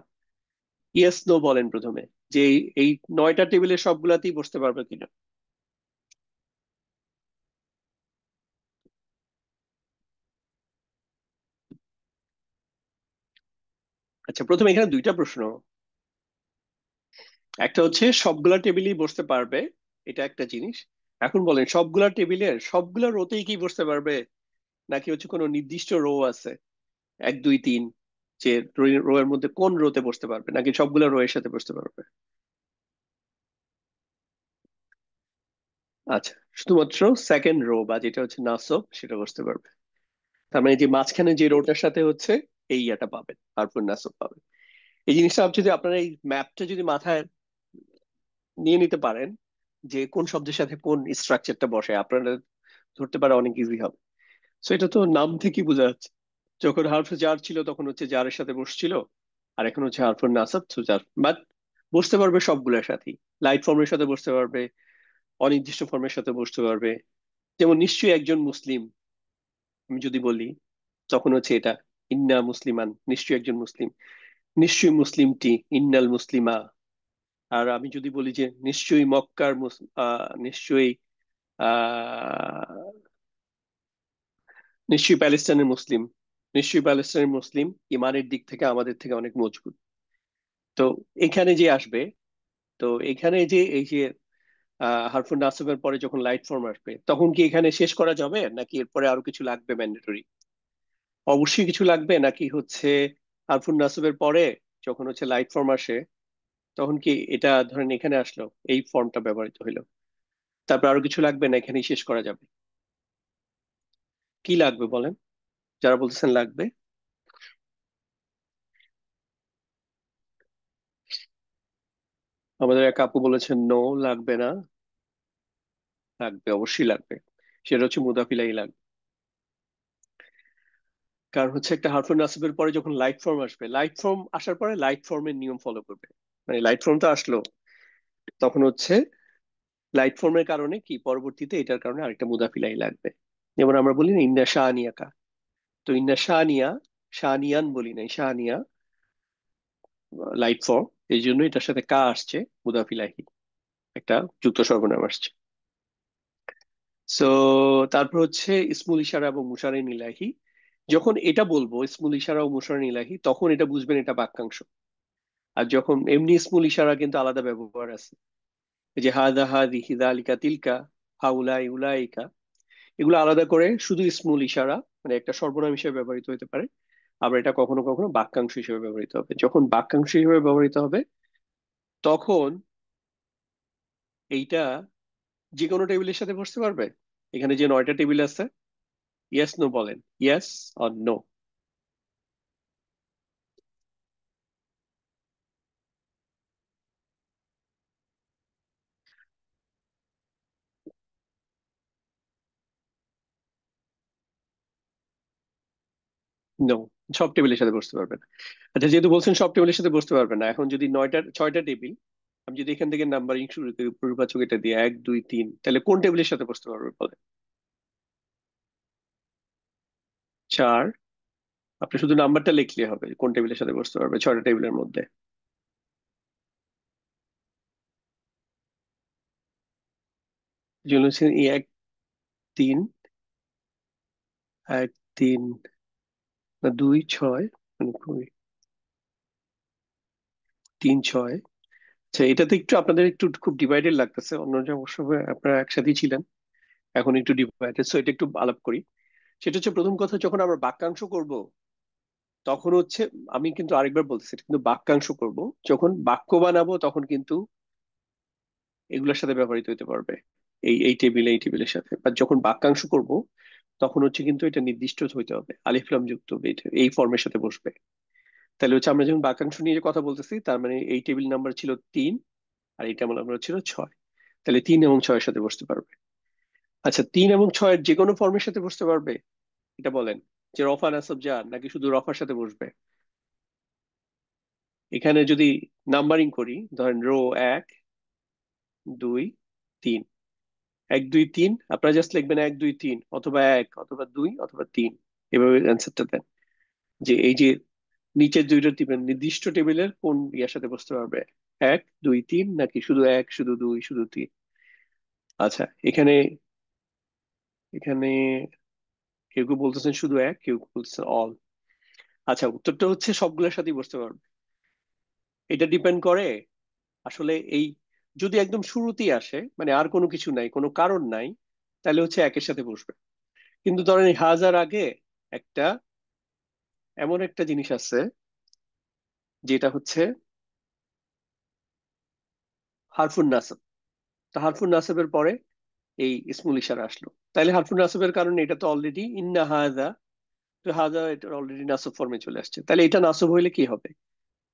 ইয়েস নো বলেন প্রথমে, যে এই 9টা টেবিলের সবগুলাতেই বসতে পারবে কিনা। আচ্ছা, প্রথমে এখানে দুইটা প্রশ্ন। একটা হচ্ছে সবগুলা টেবিলই বসতে পারবে, এটা একটা জিনিস। এখন বলেন, সবগুলা টেবিলের সবগুলা রোতেই কি বসতে পারবে, নাকি হচ্ছে কোনো নির্দিষ্ট রো আছে, 1 2 3, যে রো এর মধ্যে কোন রোতে বসতে পারবে, নাকি সবগুলা রো এর সাথে বসতে পারবে? আচ্ছা, শুধুমাত্র সেকেন্ড রো বা যেটা হচ্ছে নাসব সেটা বসতে পারবে। তার মানে যে মাঝখানে যে রোটার সাথে হচ্ছে এই ইয়াটা পাবেন, হারফুন নাসব পাবেন। এই জিনিসটা যদি আপনারা এই ম্যাপটা যদি মাথায় নিয়ে নিতে পারেন, যে কোন শব্দের সাথে কোন স্ট্রাকচারটা বসে, আপনারা ধরতে পারে অনেক ইজি হবে। সো এটা তো নাম থেকেই বোঝা যাচ্ছে। যখন হারফে জার ছিল তখন হচ্ছে জারের সাথে বসছিল, আর এখন হচ্ছে হারফুন নাসাব, তো জার। বাট বসতে পারবে সবগুলোর সাথেই। লাইট ফর্মের সাথে বসতে পারবে, অনির্দিষ্ট ফর্মের সাথে বসতে পারবে। যেমন নিশ্চয়ই একজন মুসলিম আমি যদি বলি, তখন হচ্ছে এটা ইন্না মুসলিমান, নিশ্চয়ই একজন মুসলিম। নিশ্চয়ই মুসলিমটি, ইন্নাল মুসলিমা। আর আমি যদি বলি যে নিশ্চয়ই মক্কার নিশ্চয়ই আহ নিশ্চয়ই প্যালেস্টাইনের মুসলিম, নিশ্চয়ই প্যালেস্টাইনের মুসলিম ইমানের দিক থেকে আমাদের থেকে অনেক মজবুত। তো এখানে যে আসবে, তো এখানে যে এই যে হারফুন নাসবের পরে যখন লাইট ফর্ম আসবে, তখন কি এখানে শেষ করা যাবে, নাকি এরপরে আরো কিছু লাগবে ম্যান্ডেটরি? অবশ্যই কিছু লাগবে, নাকি হচ্ছে হারফুন নাসবের পরে যখন হচ্ছে লাইট ফর্ম আসে, তখন কি এটা ধরেন এখানে আসলো, এই ফর্মটা ব্যবহৃত হইলো, তারপর আরো কিছু লাগবে, না এখানেই শেষ করা যাবে? কি লাগবে বলেন, যারা বলতেছেন লাগবে? আমাদের এক আপু বলেছেন নো, লাগবে না। লাগবে, অবশ্যই লাগবে। সেটা হচ্ছে মুদাফিলাই লাগবে। কারণ হচ্ছে একটা হারফুন নাসবের পরে যখন লাইট ফর্ম আসবে, লাইট ফর্ম আসার পরে লাইট ফর্মের নিয়ম ফলো করবে। মানে লাইট ফর্ম তো আসলো, তখন হচ্ছে লাইট ফর্মের কারণে কি পরবর্তীতে এটার কারণে আরেকটা মুদাফিলাই লাগবে। যেমন আমরা বলি না ইন্না শাহানিয়াকা, তো ইন্না শাহানিয়া, শাহানিয়ান বলি নাই, শাহানিয়া লাইট ফর্ম, এই জন্য এটার সাথে কা আসছে, মুদাফিলাহি, একটা যুক্ত সর্বনাম আসছে। সো তারপর হচ্ছে ইসমুল ইশারা এবং মুশারিন ইলাহি। যখন এটা বলবো ইসমুল ইশারা ও মুশারিন ইলাহি, তখন এটা বুঝবেন এটা বাক্যাংশ। আর যখন এমনি ইসমুল ইশারা কিন্তু আলাদা ব্যবহার আছে, এই যে হাদা হাদিহি যালিকা তিলকা, হাউলাই উলাইকা, এগুলো আলাদা করে শুধু ইসমুল ইশারা, মানে একটা সর্বনাম হিসেবে ব্যবহৃত হতে পারে। আবার এটা কখনো কখনো বাক্যাংশ হিসেবে ব্যবহৃত হবে। যখন বাক্যাংশ হিসেবে ব্যবহৃত হবে, তখন এইটা যে কোনো টেবিলের সাথে বসতে পারবে। এখানে যে 9টা টেবিল আছে, ইয়েস নো বলেন, ইয়েস অর নো। নো, সব টেবিলের সাথে বসতে পারবে না। আচ্ছা, যেহেতু বলছেন সব টেবিলের সাথে বসতে পারবে না, এখন যদি ছয়টা টেবিল, আমি যদি এখান থেকে নাম্বারিং শুরু করি পূর্বাচক এটা দিয়ে 1 2 3, তাহলে কোন টেবিলের সাথে বসতে পারবে বলে? 4। আপনি শুধু নাম্বারটা লিখলে হবে কোন টেবিলের সাথে বসতে পারবে ছয়টা টেবিলের মধ্যে। জন্য হচ্ছে এই 1 3, 1 3 না 2 6, মানে 3 6। আচ্ছা, এটাতে একটু আপনাদের একটু খুব ডিভাইডেড লাগতেছে, অন্য সময় আপনারা একসাথেই ছিলেন, এখন একটু ডিভাইডেড, সো এটা একটু আলাপ করি। সেটা হচ্ছে প্রথম কথা, যখন আমরা বাক্যাংশ করব তখন হচ্ছে, আমি কিন্তু আরেকবার বলতেছি, এটা কিন্তু বাক্যাংশ করব। যখন বাক্য বানাবো তখন কিন্তু এগুলোর সাথে ব্যবহৃত হতে পারবে, এই টেবিলের সাথে। বা যখন বাক্যাংশ করব তখন হচ্ছে কিন্তু এটা নির্দিষ্ট হইতে হবে, আলিফ লাম যুক্ত এই ফর্মের সাথে বসবে। তাহলে হচ্ছে আমরা যখন বাক্যাংশ নিয়ে কথা বলতেছি, তার মানে এই টেবিল নাম্বার ছিল 3, আর এই টেবিল নাম্বার ছিল 6, তাহলে 3 এবং 6-এর সাথে বসতে পারবে। আচ্ছা, 3 এবং 6-এর যে কোনো ফর্মের সাথে বসতে পারবে? এটা বলেন, যে রফা নাসব জার, নাকি শুধু রফার সাথে বসবে? এখানে যদি নাম্বারিং করি, ধরেন রো 1 2 3, 1 2 3, আপনারা জাস্ট লিখবেন 1 2 3, অথবা 1 অথবা 2 অথবা 3, এভাবে অ্যান্সারটা দেন। যে এই যে নিচের দুইটা টিপের নির্দিষ্ট টেবিলের কোন ইয়ার সাথে বসতে পারবে, 1 2 3, নাকি শুধু 1 শুধু 2 শুধু 3? আচ্ছা, এখানে এখানে কেউ কেউ বলতেছেন শুধু 1, কেউ কেউ বলতেছেন অল। আচ্ছা, উত্তরটা হচ্ছে সবগুলোর সাথেই বসতে পারবে। এটা ডিপেন্ড করে আসলে এই, যদি একদম শুরুতেই আসে, মানে আর কোনো কিছু নাই, কোনো কারণ নাই, তাহলে হচ্ছে একের সাথে বসবে। কিন্তু ধরেন এই হাজার আগে একটা এমন একটা জিনিস আছে, যেটা হচ্ছে হারফুন নাসব। তো হারফুন নাসবের পরে এই ইসমুল ইশারা আসলো, তাইলে হারফুন নাসবের কারণে এটা তো অলরেডি ইন্না হাজা, তো হাজা এটা অলরেডি নাসব ফর্মে চলে আসছে, তাহলে এটা নাসব হইলে কি হবে?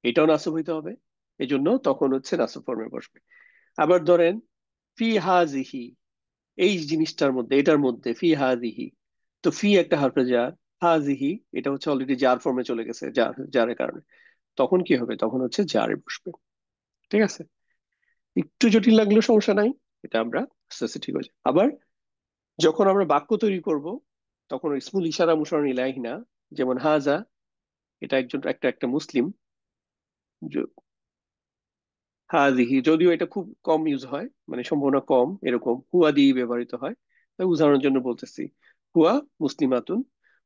এটাও নাসব হইতে হবে, এই জন্য তখন হচ্ছে নাসব ফর্মে বসবে। আবার ধরেন ফি হাজিহি, এই জিনিসটার মধ্যে, এটার মধ্যে ফি হাজিহি, তো ফি একটা হারফে জার, হাজিহি এটা হচ্ছে অলরেডি জার ফর্মে চলে গেছে, জারের কারণে, তখন কি হবে? তখন হচ্ছে জারে বসবে। ঠিক আছে, একটু জটিল লাগলেও সমস্যা নাই, এটা আমরা আস্তে আস্তে ঠিক হয়ে যায়। আবার যখন আমরা বাক্য তৈরি করব, তখন ইসমুল ইশারা মুশাররন ইলাইহি না, যেমন হাজা, এটা একজন একটা একটা মুসলিম। য- হাজিহি যদিও এটা খুব কম ইউজ হয়, মানে সম্ভাবনা কম এরকম হুয়া দিয়ে ব্যবহৃত হয়, তাই উদাহরণের জন্য বলতেছি, হুয়া মুসলিমাতুন,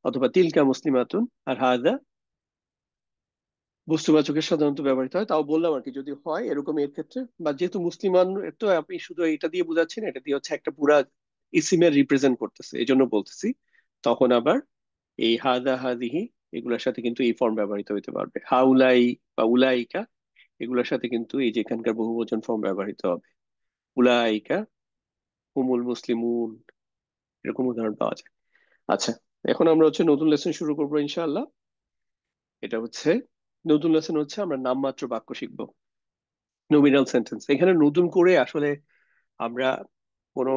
অথবা তিলকা মুসলিমাতুন। আর হাজা বস্তুবাচকের সাধারণত ব্যবহৃত হয়, তাও বললাম আর কি, যদি হয় এরকম এর ক্ষেত্রে। বা যেহেতু মুসলিমান, তো আপনি শুধু এটা দিয়ে বোঝাচ্ছেন, এটা দিয়ে হচ্ছে একটা পুরা ইসিমের রিপ্রেজেন্ট করতেছে, এই জন্য বলতেছি। তখন আবার এই হাদা হাদিহি এগুলোর সাথে কিন্তু এই ফর্ম ব্যবহৃত হইতে পারবে, হাউলাই বা উলাইকা, এগুলোর সাথে কিন্তু এই যে এখানকার বহুবচন ফর্ম ব্যবহৃত হবে, উলাইকা হুমুল মুসলিমুন, এরকম উদাহরণ পাওয়া যায়। আচ্ছা, এখন আমরা হচ্ছে নতুন লেসন শুরু করবো ইনশাআল্লাহ। এটা হচ্ছে নতুন লেসন, হচ্ছে আমরা নামমাত্র বাক্য শিখবো, নমিনাল সেন্টেন্স। এখানে নতুন করে আসলে আমরা কোনো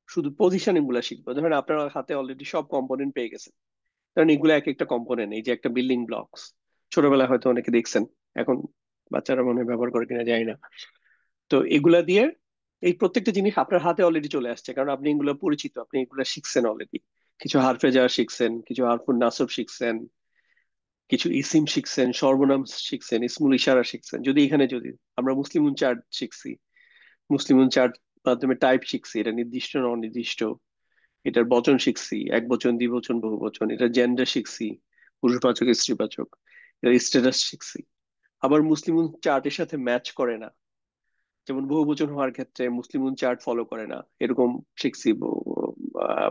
শুধু পজিশনিং গুলা শিখবো। ধরেন আপনার হাতে অলরেডি সব কম্পোনেন্ট পেয়ে গেছেন, কারণ এগুলো এক একটা কম্পোনেন্ট, এই যে একটা বিল্ডিং ব্লকস, ছোটবেলায় হয়তো অনেকে দেখছেন, এখন বাচ্চারা মনে হয় ব্যবহার করে কিনা যায় না। তো এগুলা দিয়ে এই প্রত্যেকটা জিনিস আপনার হাতে অলরেডি চলে আসছে, কারণ আপনি এগুলো পরিচিত, আপনি এগুলো শিখছেন অলরেডি। কিছু হারফে যাওয়া শিখছেন, কিছু হারফুন নাসব শিখছেন, কিছু ইসিম শিখছেন, সর্বনাম শিখছেন, ইসমুল ইশারা শিখছেন। যদি এখানে যদি আমরা মুসলিম চার্ট শিখছি, মুসলিম চার্ট মাধ্যমে টাইপ শিখছি, এটা নির্দিষ্ট না অনির্দিষ্ট, এটার বচন শিখছি, এক বচন দ্বিবচন বহু বচন, এটা জেন্ডার শিখছি, পুরুষবাচক স্ত্রীবাচক, এটা স্ট্যাটাস শিখছি। আবার মুসলিম চার্টের সাথে ম্যাচ করে না, যেমন বহু বচন হওয়ার ক্ষেত্রে মুসলিম চার্ট ফলো করে না, এরকম শিখছি।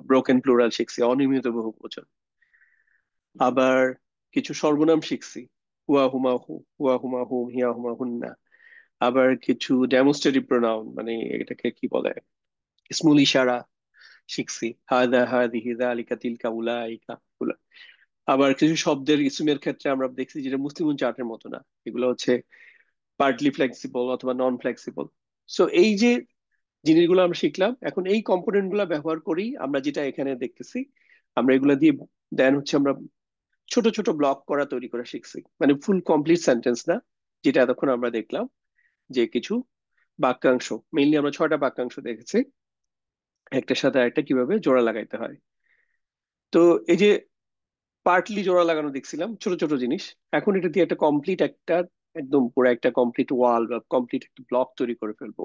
ব্রোকেন প্লুরাল শিখছি, অনিয়মিত বহু বচন। আবার কিছু সর্বনাম শিখছি, হুয়া হুমা হু, হুয়া হুমা হুম, হিয়া হুমা হুন্না। আবার কিছু ডেমোস্ট্রেটিভ প্রোনাউন, মানে এটাকে কি বলে, ইসমুল ইশারা শিখছি, হাদা হাদিহি যালিকা তিলকা উলাইকা উলা। আবার কিছু শব্দের ইসমের ক্ষেত্রে আমরা দেখছি যেটা মুসলিম চার্টের মতো না, এগুলো হচ্ছে পার্টলি ফ্লেক্সিবল অথবা নন ফ্লেক্সিবল। সো এই যে জিনিসগুলো আমরা শিখলাম, এখন এই কম্পোনেন্ট গুলা ব্যবহার করি আমরা, যেটা এখানে দেখতেছি আমরা এগুলা দিয়ে, দেন হচ্ছে আমরা ছোট ছোট ব্লক করা তৈরি করা শিখছি, মানে ফুল কমপ্লিট সেন্টেন্স না, যেটা এতক্ষণ আমরা দেখলাম যে কিছু বাক্যাংশ, মেইনলি আমরা 6টা বাক্যাংশ দেখেছি, একটার সাথে আরেকটা কিভাবে জোড়া লাগাইতে হয়। তো এই যে পার্টলি জোড়া লাগানো দেখছিলাম ছোট ছোট জিনিস, এখন এটা দিয়ে একটা কমপ্লিট একটা, একদম পুরো একটা কমপ্লিট ওয়াল বা কমপ্লিট একটা ব্লক তৈরি করে ফেলবো।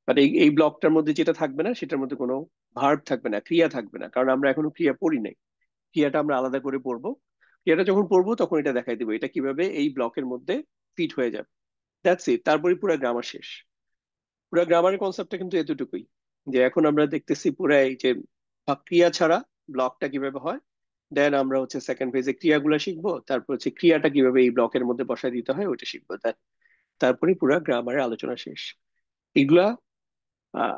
বাট এই ব্লকটার মধ্যে যেটা থাকবে না, সেটার মধ্যে কোনো ভার্ব থাকবে না, ক্রিয়া থাকবে না, কারণ আমরা এখনো ক্রিয়া পড়ি নাই। ক্রিয়াটা আমরা আলাদা করে পড়বো। ক্রিয়াটা যখন পড়বো তখন এটা দেখাই দিবো এটা কিভাবে এই ব্লকের মধ্যে ফিট হয়ে যাবে। দ্যাটস ইট, তারপরে পুরো গ্রামার শেষ। পুরো গ্রামারের কনসেপ্টটা কিন্তু এতটুকুই, যে এখন আমরা দেখতেছি পুরো এই যে ক্রিয়া ছাড়া ব্লকটা কিভাবে হয়। দেন আমরা হচ্ছে সেকেন্ড ফেজে ক্রিয়াগুলো শিখবো, তারপর হচ্ছে ক্রিয়াটা কিভাবে এই ব্লকের মধ্যে বসায় দিতে হয় ওইটা শিখবো। তারপরে পুরো গ্রামারের আলোচনা শেষ। এগুলা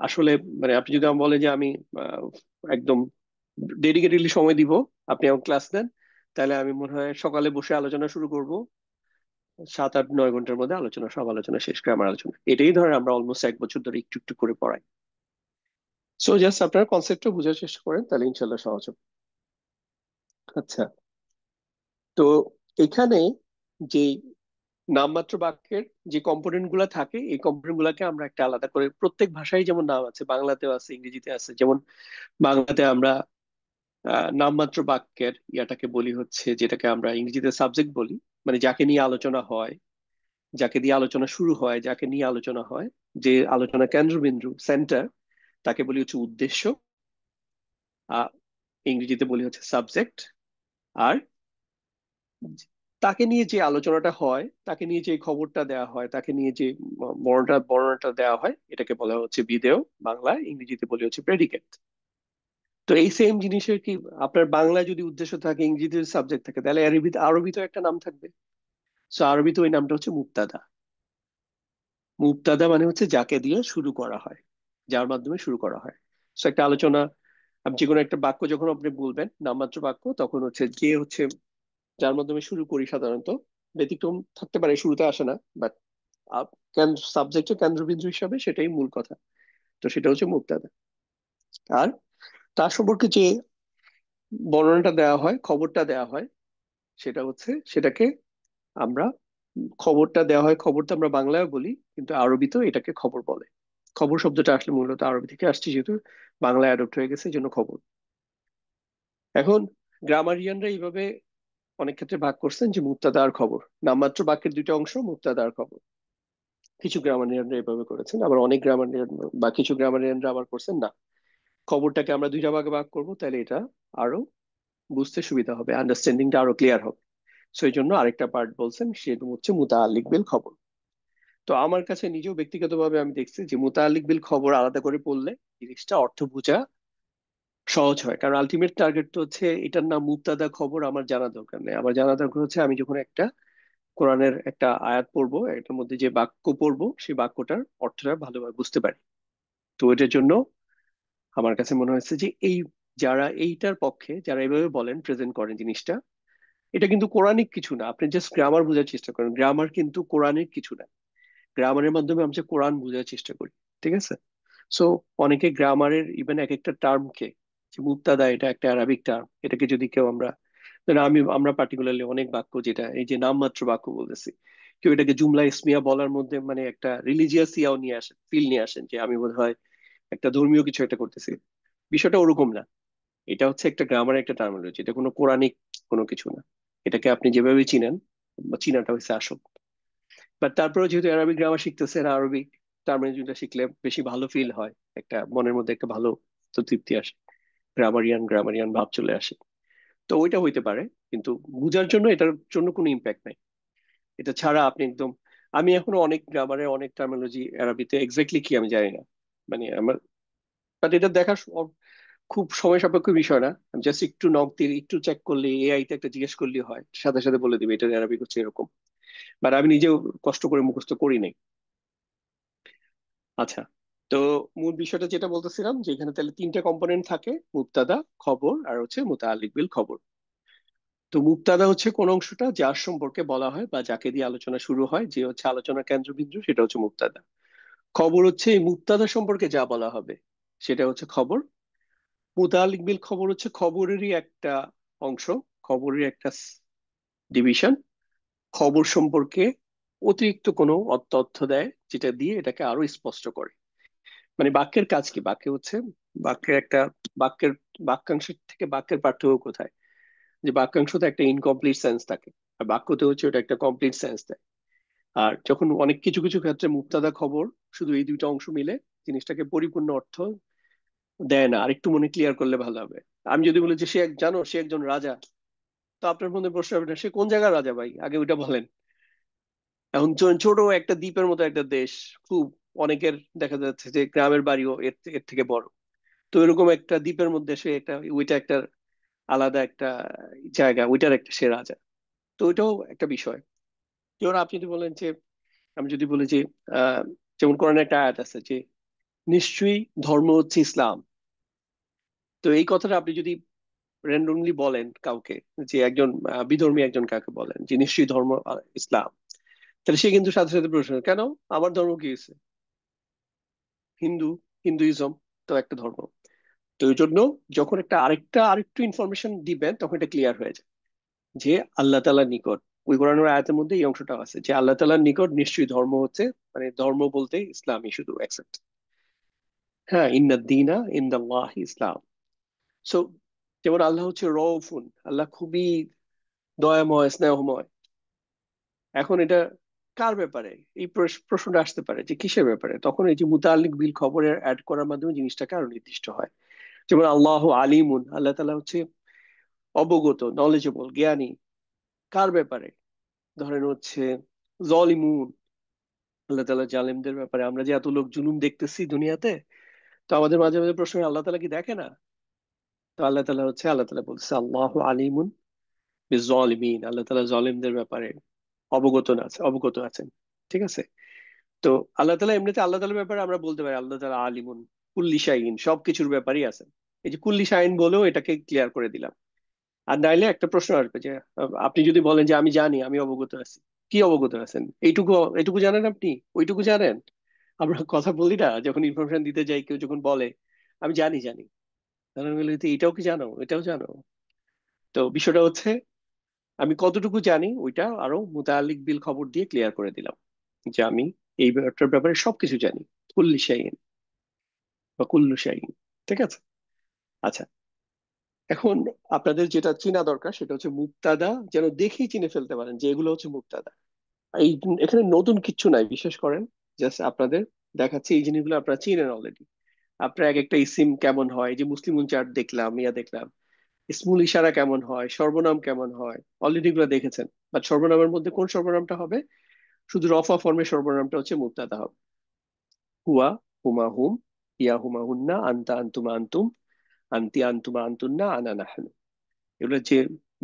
আসলে মানে আপনি যদি আমি বলেন যে আমি আহ, একদম ডেডিকেটেডলি সময় দিব, আপনি আমার ক্লাস নেন, তাহলে আমি মনে হয় সকালে বসে আলোচনা শুরু করব, 7 8 9 ঘন্টার মধ্যে আলোচনা, সব আলোচনা শেষ, গ্রামার আলোচনা। এটাই ধরেন আমরা অলমোস্ট 1 বছর ধরে একটু একটু করে পড়াই। সো জাস্ট আপনারা কনসেপ্টটা বোঝার চেষ্টা করেন, তাহলে ইনশাল্লাহ সহজ হবে। আচ্ছা, তো এখানে যে নামমাত্র বাক্যের যে কম্পোনেন্ট গুলা থাকে, এই কম্পোনেন্ট গুলাকে আমরা একটা আলাদা করে, প্রত্যেক ভাষায় যেমন নাম আছে, বাংলাতেও আছে, ইংরেজিতে আছে। যেমন বাংলাতে আমরা নামমাত্র বাক্যের ইয়াটাকে বলি হচ্ছে, যেটাকে আমরা ইংরেজিতে সাবজেক্ট বলি, মানে যাকে নিয়ে আলোচনা হয়, যাকে দিয়ে আলোচনা শুরু হয়, যাকে নিয়ে আলোচনা হয়, যে আলোচনা কেন্দ্রবিন্দু সেন্টার, তাকে বলি হচ্ছে উদ্দেশ্য। আহ ইংরেজিতে বলি হচ্ছে সাবজেক্ট। আর তাকে নিয়ে যে আলোচনাটা হয়, তাকে নিয়ে যে খবরটা দেওয়া হয়, তাকে নিয়ে যে বর্ণনাটা দেওয়া হয়, এটাকে বলা হচ্ছে বিধেয়। বাংলায়, ইংরেজিতে বলি হচ্ছে প্রেডিকেট। তো এই সেম জিনিসের কি, আপনার বাংলায় যদি উদ্দেশ্য থাকে, ইংরেজিতে সাবজেক্ট থাকে, তাহলে আরবিতে একটা নাম থাকবে। সো আরবিতে ওই নামটা হচ্ছে মুবতাদা। মুবতাদা মানে হচ্ছে যাকে দিয়ে শুরু করা হয়, যার মাধ্যমে শুরু করা হয়। সো একটা আলোচনা, আপনি যে কোনো একটা বাক্য যখন আপনি বলবেন নামমাত্র বাক্য, তখন হচ্ছে যে হচ্ছে যার মাধ্যমে শুরু করি সাধারণত, ব্যতিক্রম থাকতে পারে, শুরুতে আসে না, বাট সাবজেক্টের কেন্দ্রবিন্দু হিসাবে সেটাই মূল কথা। তো সেটা হচ্ছে মুবতাদা। আর তার সম্পর্কে যে বর্ণনাটা দেওয়া হয়, খবরটা দেওয়া হয়, সেটা হচ্ছে, সেটাকে আমরা, খবরটা দেওয়া হয়, খবরটা আমরা বাংলায় বলি, কিন্তু আরবিতেও এটাকে খবর বলে। খবর শব্দটা আসলে মূলত আরবি থেকে আসছে, যেহেতু বাংলায় অ্যাডপ্ট হয়ে গেছে, এই জন্য খবর। এখন গ্রামারিয়ানরা এইভাবে অনেক ক্ষেত্রে ভাগ করছেন যে মুবতাদা আর খবর, নামমাত্র বাক্যের দুইটা অংশ, মুবতাদা আর খবর। কিছু গ্রামারিয়ানরা এভাবে করেছেন, আবার অনেক গ্রামারিয়ান বা কিছু গ্রামারিয়ানরা আবার করছেন না, খবরটাকে আমরা দুইটা ভাগে ভাগ করবো, তাহলে এটা আরো বুঝতে সুবিধা হবে, আন্ডারস্ট্যান্ডিংটা আরো ক্লিয়ার হবে। সো এই জন্য আরেকটা পার্ট বলছেন, সেটা হচ্ছে মুতাআল্লিক বিল খবর। তো আমার কাছে নিজেও ব্যক্তিগতভাবে আমি দেখছি যে মুতাআল্লিক বিল খবর আলাদা করে পড়লে জিনিসটা অর্থ বোঝা সহজ হয়, কারণ আলটিমেট টার্গেট তো হচ্ছে এটার নাম মুবতাদা খবর, আমার জানা দরকার নেই। আমার জানা দরকার হচ্ছে আমি যখন একটা কোরআনের একটা আয়াত পড়বো, এটার মধ্যে যে বাক্য পড়বো, সেই বাক্যটার অর্থটা ভালোভাবে বুঝতে পারি। তো এটার জন্য আমার কাছে মনে হয়েছে যে এই, যারা এইটার পক্ষে, যারা এইভাবে বলেন, প্রেজেন্ট করেন জিনিসটা, এটা কিন্তু কোরআনিক কিছু না। আপনি জাস্ট গ্রামার বোঝার চেষ্টা করেন, গ্রামার কিন্তু কোরআনিক কিছু না। গ্রামারের মাধ্যমে আমরা কোরআন বোঝার চেষ্টা করি, ঠিক আছে? সো অনেকে গ্রামারের ইভেন এক একটা টার্মকে, যে মুক্তাদা এটা একটা আরবিক টার্ম, এটাকে যদি কেউ আমরা, ধরেন আমরা পার্টিকুলারলি অনেক বাক্য, যেটা এই যে নামমাত্র বাক্য বলতেছি, কেউ এটাকে জুমলা ইসমিয়া বলার মধ্যে মানে একটা রিলিজিয়াস ইয়াও নিয়ে আসেন, ফিল নিয়ে আসেন, যে আমি বোধ হয় একটা ধর্মীয় কিছু একটা করতেছি। বিষয়টা ওরকম না। এটা হচ্ছে একটা গ্রামারের একটা টার্মিনোলজি, এটা কোনো পৌরাণিক কোনো কিছু না। এটাকে আপনি যেভাবে চিনেন, বা চিনাটা হচ্ছে আসল। বাট তারপরেও যেহেতু আরবিক গ্রামার শিখতেছেন, আরবিক টার্মিনোলজিটা শিখলে বেশি ভালো ফিল হয়, একটা মনের মধ্যে একটা ভালো তো তৃপ্তি আসে, গ্রামারিয়ান গ্রামারিয়ান ভাব চলে আসে। তো ওইটা হইতে পারে, কিন্তু বুঝার জন্য এটার জন্য কোনো ইম্প্যাক্ট নাই। এটা ছাড়া আপনি একদম, আমি এখনো অনেক গ্রামারের অনেক টার্মিনোলজি আরবিতে এক্স্যাক্টলি কি আমি জানি না, মানে আমার, বাট এটা দেখা খুব সময় সাপেক্ষ বিষয় না। জাস্ট একটু নক দিয়ে একটু চেক করলে, এআই তে একটা জিজ্ঞেস করলে হয়, সাথে সাথে বলে দিবে এটা অ্যারাবিক হচ্ছে এরকম। বাট আমি নিজেও কষ্ট করে মুখস্থ করি নাই। আচ্ছা, তো মূল বিষয়টা যেটা বলতেছিলাম, যে এখানে তাহলে 3টা কম্পোনেন্ট থাকে, মুবতাদা, খবর, আর হচ্ছে মুতাআল্লিক বিল খবর। তো মুবতাদা হচ্ছে কোন অংশটা যার সম্পর্কে বলা হয় বা যাকে দিয়ে আলোচনা শুরু হয়, যে হচ্ছে আলোচনার কেন্দ্রবিন্দু, সেটা হচ্ছে মুবতাদা। খবর হচ্ছে এই মুবতাদা সম্পর্কে যা বলা হবে, সেটা হচ্ছে খবর। মুতাআল্লিক বিল খবর হচ্ছে খবরেরই একটা অংশ, খবরের একটা ডিভিশন, খবর সম্পর্কে অতিরিক্ত কোনো তথ্য দেয়, যেটা দিয়ে এটাকে আরো স্পষ্ট করে। মানে বাক্যের কাজ কি? বাক্য হচ্ছে বাক্যের একটা বাক্যের বাক্যাংশের থেকে বাক্যের পার্থক্য কোথায়? যে বাক্যাংশতে একটা ইনকমপ্লিট সেন্স থাকে, আর বাক্যতে হচ্ছে ওটা একটা কমপ্লিট সেন্স দেয়। আর যখন অনেক কিছু কিছু ক্ষেত্রে মুক্তাদা খবর শুধু এই দুইটা অংশ মিলে জিনিসটাকে পরিপূর্ণ অর্থ দেয় না। আরেকটু মনে ক্লিয়ার করলে ভালো হবে। আমি যদি বলি যে জানো সে একজন রাজা, তো আপনার মনে প্রশ্ন হবে না সে কোন জায়গার রাজা ভাই, আগে ওইটা বলেন। এখন ছোট একটা দ্বীপের মতো একটা দেশ, খুব অনেকের দেখা যাচ্ছে যে গ্রামের বাড়িও এর এর থেকে বড়। তো এরকম একটা দ্বীপের মধ্যে সে একটা, ওইটা একটা আলাদা একটা জায়গা, ওইটার একটা সে রাজা। তো ওইটাও একটা বিষয়। যেমন আপনি যদি বলেন যে, আমি যদি বলি যে আহ যেমন কোরআনে একটা আয়াত আছে যে নিশ্চয়ই ধর্ম হচ্ছে ইসলাম। তো এই কথাটা আপনি যদি র্যান্ডমলি বলেন কাউকে, যে একজন বিধর্মী একজন কাকে বলেন যে নিশ্চয়ই ধর্ম ইসলাম, তাহলে সে কিন্তু সাথে সাথে প্রশ্ন করে, কেন আমার ধর্ম কি হয়েছে? হিন্দু, হিন্দুইজম তো একটা ধর্ম। তো এই জন্য যখন একটা আরেকটু ইনফরমেশন দিবেন তখন এটা ক্লিয়ার হয়ে যায় যে আল্লাহ তাআলার নিকট, ওই কোরআনের আয়াতের মধ্যে এই অংশটা আছে যে আল্লাহ তাআলার নিকট নিশ্চয়ই ধর্ম হচ্ছে, মানে ধর্ম বলতে ইসলামই শুধু অ্যাকসেপ্ট। হ্যাঁ, ইন্নাদ দীনা ইনদাল্লাহ ইসলাম। সো যেমন আল্লাহ হচ্ছে রউফুন, আল্লাহ খুবই দয়াময় স্নেহময়। এখন এটা কার ব্যাপারে? এই প্রশ্নটা আসতে পারে যে কিসের ব্যাপারে, তখন এই যে মুতাআল্লিক বিল খবরের অ্যাড করার মাধ্যমে জিনিসটাকে আরো নির্দিষ্ট হয়। যেমন আল্লাহ আলিমুন, আল্লাহ তাআলা হচ্ছে অবগত, নলেজেবল, জ্ঞানী। কার ব্যাপারে? ধরেন হচ্ছে জলিমুন, আল্লাহ তাআলা জালেমদের ব্যাপারে। আমরা যে এত লোক জুলুম দেখতেছি দুনিয়াতে, তো আমাদের মাঝে মাঝে প্রশ্ন হয়, আল্লাহ তাআলা কি দেখে না? তো আল্লাহ তাআলা বলছে আল্লাহ আলিমুন বিজ্জালিমিন, আল্লাহ তাআলা জালেমদের ব্যাপারে অবগত আছেন। ঠিক আছে? তো আল্লাহ তাআলা এমনিতে, আল্লাহ তাআলার ব্যাপারে আমরা বলতে পারি আল্লাহ তাআলা আলিমুন কুল্লি শাইইন, সবকিছুর ব্যাপারই আছেন। এই যে কুল্লি শাইইন বলেও এটাকে ক্লিয়ার করে দিলাম। আর নাইলে একটা প্রশ্ন আসবে যে আপনি যদি বলেন যে আমি জানি, আমি অবগত আছি, কি অবগত আছেন? এইটুকু এইটুকু জানেন আপনি? ওইটুকু জানেন? আমরা কথা বলি না যখন ইনফরমেশন দিতে যাই, কেউ যখন বলে আমি জানি জানি, তাহলে আমি বলি তো এটাও কি জানো, এটাও জানো? তো বিষয়টা হচ্ছে আমি কতটুকু জানি ওইটা আরো মুতাআল্লিক বিল খবর দিয়ে ক্লিয়ার করে দিলাম যে আমি এই ব্যাপারটার ব্যাপারে সবকিছু জানি। কুল্লি শাইইন বা কুল্লু শাইইন। ঠিক আছে? আচ্ছা, এখন আপনাদের যেটা চেনা দরকার সেটা হচ্ছে মুক্তাদা, যেন দেখেই চিনে ফেলতে পারেন যে এগুলো হচ্ছে মুক্তাদা। এই এখানে নতুন কিচ্ছু নাই, বিশেষ করেন জাস্ট আপনাদের দেখাচ্ছি এই জিনিসগুলো আপনারা চিনেন অলরেডি। আপনার এক একটা ইসিম কেমন হয়, এই যে মুসলিম চার্ট দেখলাম, ইয়া দেখলাম, ইসমুল ইশারা কেমন হয়, সর্বনাম কেমন হয়, অলরেডি এগুলো দেখেছেন। বাট সর্বনামের মধ্যে কোন সর্বনামটা হবে? শুধু রফা ফর্মের সর্বনামটা হচ্ছে মুক্তাদা হবে। হুয়া, হুমা হুম, ইয়া হুমা হুন্না, আনতা আনতুমা আনতুম, আনতি আনতুমা আনতুন্না, আনা নাহনু। এগুলো যে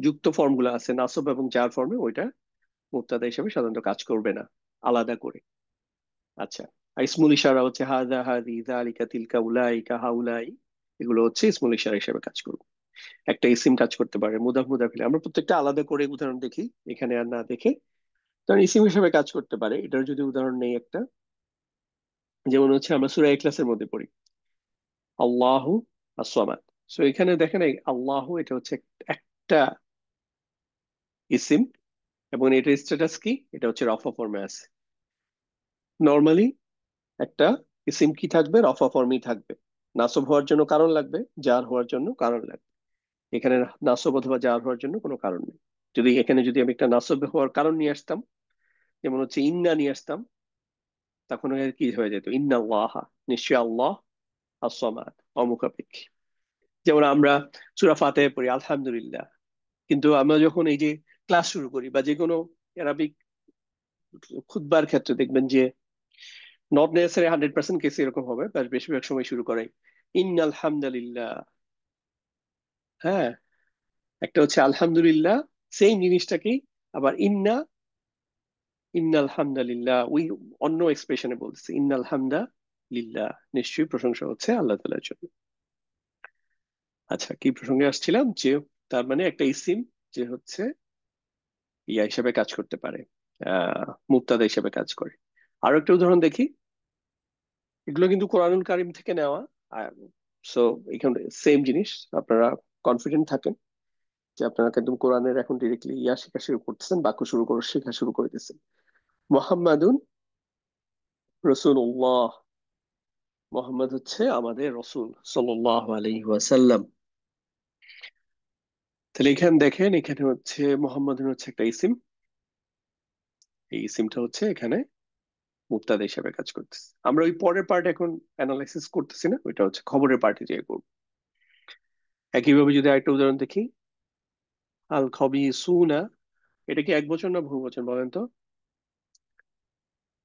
যুক্ত ফর্ম গুলো আছে নাসব এবং জার ফর্মে, ওইটা মুক্তাদা হিসেবে সাধারণত কাজ করবে না আলাদা করে। আচ্ছা, আর ইসমুল ইশারা হচ্ছে হাদা হাদি যালিকা তিলকা উলাইকা হাউলাই, এগুলো হচ্ছে ইসমুল ইশারা হিসেবে কাজ করবে। একটা ইসিম কাজ করতে পারে মুদাফ মুদাফিল, আমরা প্রত্যেকটা আলাদা করে উদাহরণ দেখি এখানে আর না দেখে। কারণ ইসিম হিসেবে কাজ করতে পারে, এটার যদি উদাহরণ নেই একটা, যেমন হচ্ছে আমরা সূরা ইখলাসের মধ্যে পড়ি আল্লাহু as-সামাদ। সো এখানে দেখেন এই আল্লাহু, এটা হচ্ছে একটা ইসিম, এবং এটার স্ট্যাটাস কি? এটা হচ্ছে রফা ফর্মে আছে। নর্মালি একটা ইসিম কি থাকবে? রফা ফর্মই থাকবে। নাসব হওয়ার জন্য কারণ লাগবে, জার হওয়ার জন্য কারণ লাগবে। এখানে নাসব অথবা জার হওয়ার জন্য কোনো কারণ নেই। যদি আমি একটা নাসব হওয়ার কারণ নিয়ে আসতাম, যেমন হচ্ছে ইন্না নিয়ে আসতাম, তখন কি হয়ে যেত? ইন্না আল্লাহ, নিশ্চয় আল্লাহ, as-সামাদ, অমুখাপেক্ষী। যেমন আমরা সূরা ফাতিহা পড়ি আলহামদুলিল্লাহ, কিন্তু আমরা যখন এই যে ক্লাস শুরু করি বা যে কোনো আরবিক খুতবার ক্ষেত্রে দেখবেন যে নট নেসেসারি 100% কেস এরকম হবে, বাট বেশিরভাগ সময় শুরু করে ইন্নাল হামদালিল্লাহ। হ্যাঁ, একটা হচ্ছে আলহামদুলিল্লাহ, সেম জিনিসটাকেই আবার ইন্নাল হামদালিল্লাহ, ওই অন্য এক্সপ্রেশনে বলতেছে ইন্নাল হামদা লিল্লাহ, নিশ্চয়ই প্রশংসা হচ্ছে আল্লাহ তাআলার জন্য। আচ্ছা, কি প্রসঙ্গে আসছিলাম? যে তার মানে একটা ইসিম যে হচ্ছে ইয়া হিসেবে কাজ করতে পারে, মুক্তাদা হিসেবে কাজ করে। আরো একটা উদাহরণ দেখি। এগুলো কিন্তু কোরআনুল কারিম থেকে নেওয়া। সো এখানে সেম জিনিস, আপনারা কনফিডেন্ট থাকেন। যে আপনারা একদম কোরআনের এখন ডিরেক্টলি ইয়া শেখা শুরু করতেছেন, বাক্য শুরু করে শেখা শুরু করে দিচ্ছেন। মোহাম্মদুন রসুল্লাহ, মোহাম্মদ হচ্ছে আমাদের রসুল সাল্লাল্লাহু আলাইহি ওয়াসাল্লাম। তাহলে এখানে দেখেন, এখানে হচ্ছে মোহাম্মদুন হচ্ছে একটা ইসিম, এই ইসিমটা হচ্ছে এখানে মুবতাদা হিসেবে কাজ করতেছে। আমরা ওই পরের পার্ট এখন অ্যানালাইসিস করতেছি না, ওইটা হচ্ছে খবরের পার্টে যেয়ে করবো। একইভাবে যদি আরেকটা উদাহরণ দেখি, আল খবিসুনা, এটা কি এক বচন না বহু বচন বলেন তো?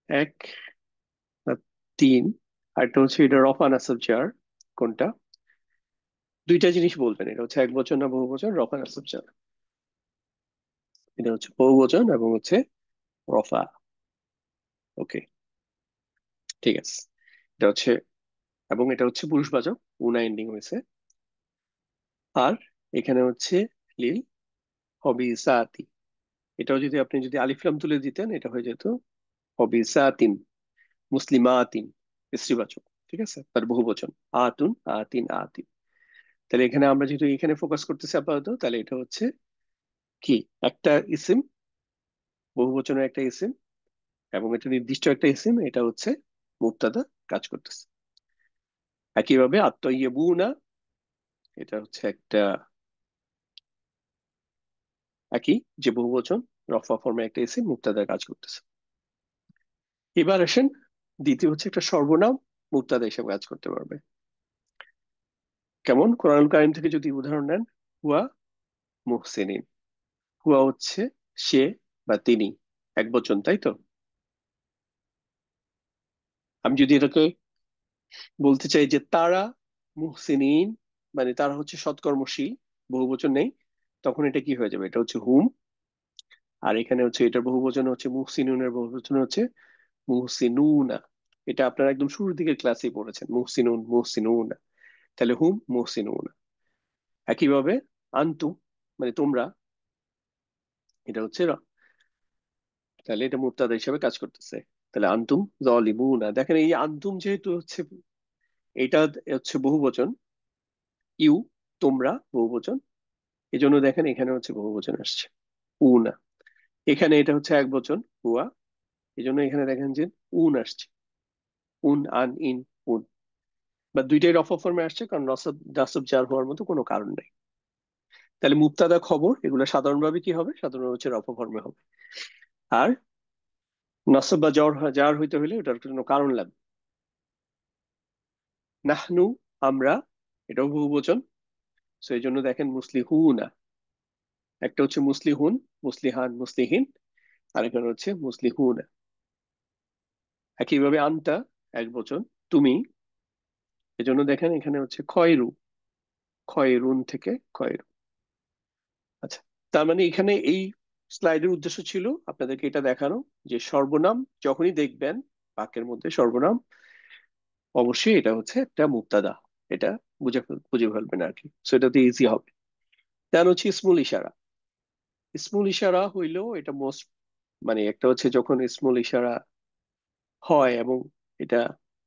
এক না তিন? আরেকটা হচ্ছে এটা রফা নাসব জার, কোনটা? দুইটা জিনিস বলবেন, এটা হচ্ছে এক বচন না বহু বচন, রফা নাসব জার। এটা হচ্ছে বহু বচন এবং হচ্ছে রফা। ওকে, ঠিক আছে। এটা হচ্ছে, এবং এটা হচ্ছে পুরুষবাচক, উনা এন্ডিং হয়েছে। আর এখানে হচ্ছে লিল হবিসাতি, এটাও যদি আপনি যদি আলিফ লাম তুলে দিতেন এটা হয়ে যেত হবিসাতিন, মুসলিমাতিন, স্ত্রীবাচক। ঠিক আছে, তার বহু বচন আতুন, আতিন, আতিন। তাহলে এখানে আমরা যেহেতু এখানে ফোকাস করতেছি আপাতত, তাহলে এটা হচ্ছে কি, একটা ইসিম, বহু বচনের একটা ইসিম, এবং এটা নির্দিষ্ট একটা ইসিম, এটা হচ্ছে মুবতাদা কাজ করতেছে। একইভাবে আত্মইয়ুনা, এটা হচ্ছে একটা একই, যে বহু বচন, রফা ফর্মে একটা ইসিম মুবতাদার কাজ করতেছে। এবার আসেন, দ্বিতীয় হচ্ছে একটা সর্বনাম মুবতাদা হিসেবে কাজ করতে পারবে। কেমন? কোরআনুল কারীম থেকে যদি উদাহরণ নেন, হুয়া মুহসিনিন, হুয়া হচ্ছে সে বা তিনি, এক বচন, তাই তো? আমি যদি এটাকে বলতে চাই যে তারা মুহসিনিন, মানে তারা হচ্ছে সৎকর্মশীল, বহু বচন নেই, তখন এটা কি হয়ে যাবে? এটা হচ্ছে হুম। আর এখানে হচ্ছে এটার বহু বচন হচ্ছে মুহসিনুনের বহু বচন হচ্ছে মুহসিনুনা। এটা আপনারা একদম শুরুর দিকের ক্লাসেই পড়েছেন, মুহসিনুন, মুহসিনুনা। তাহলে হুম মুহসিনুনা। একইভাবে আনতুম, মানে তোমরা, এটা হচ্ছে তাহলে এটা মুবতাদা হিসেবে কাজ করতেছে। তাহলে আনতুম যালিমুনা, দেখেন এই আনতুম যেহেতু হচ্ছে, এটা হচ্ছে বহু বচন, ইউ, তোমরা বহু বচন, এই জন্য দেখেন এখানে হচ্ছে বহু বচন আসছে উনা। এখানে এটা হচ্ছে এক বচন হুয়া, এই জন্য এখানে দেখেন যে উন আসছে, উন, আন, ইন, উন। বা দুইটাই রফা ফর্মে আসছে, কারণ নসব দাসব জার হওয়ার মতো কোনো কারণ নাই। তাহলে মুবতাদা খবর এগুলো সাধারণভাবে কি হবে? সাধারণভাবে হচ্ছে রফা ফর্মে হবে। আর নসব বা জ্বর জার হইতে হইলে ওটার কোনো কারণ লাগবে। নাহনু, আমরা, এটাও বহু বচন, তো এই জন্য দেখেন মুসলিহুনা, একটা হচ্ছে মুসলিহুন, মুসলিহান, মুসলিহিন, আর এখানে হচ্ছে মুসলিহুনা। একইভাবে আনতা, এক বচন, তুমি, এজন্য দেখেন এখানে হচ্ছে খয়রু, খয়রুন থেকে খয়রু। আচ্ছা, তার মানে এখানে এই স্লাইডের উদ্দেশ্য ছিল আপনাদেরকে এটা দেখানো যে সর্বনাম যখনই দেখবেন বাক্যের মধ্যে সর্বনাম, অবশ্যই এটা হচ্ছে একটা মুবতাদা। এটা বুঝে ফেলবেন আর কি, সো এটাতে ইজি হবে। দেন হচ্ছে ইসমুল ইশারা। ইসমুল ইশারা হইলেও এটা মোস্ট, মানে একটা হচ্ছে যখন ইসমুল ইশারা হয় এবং এটা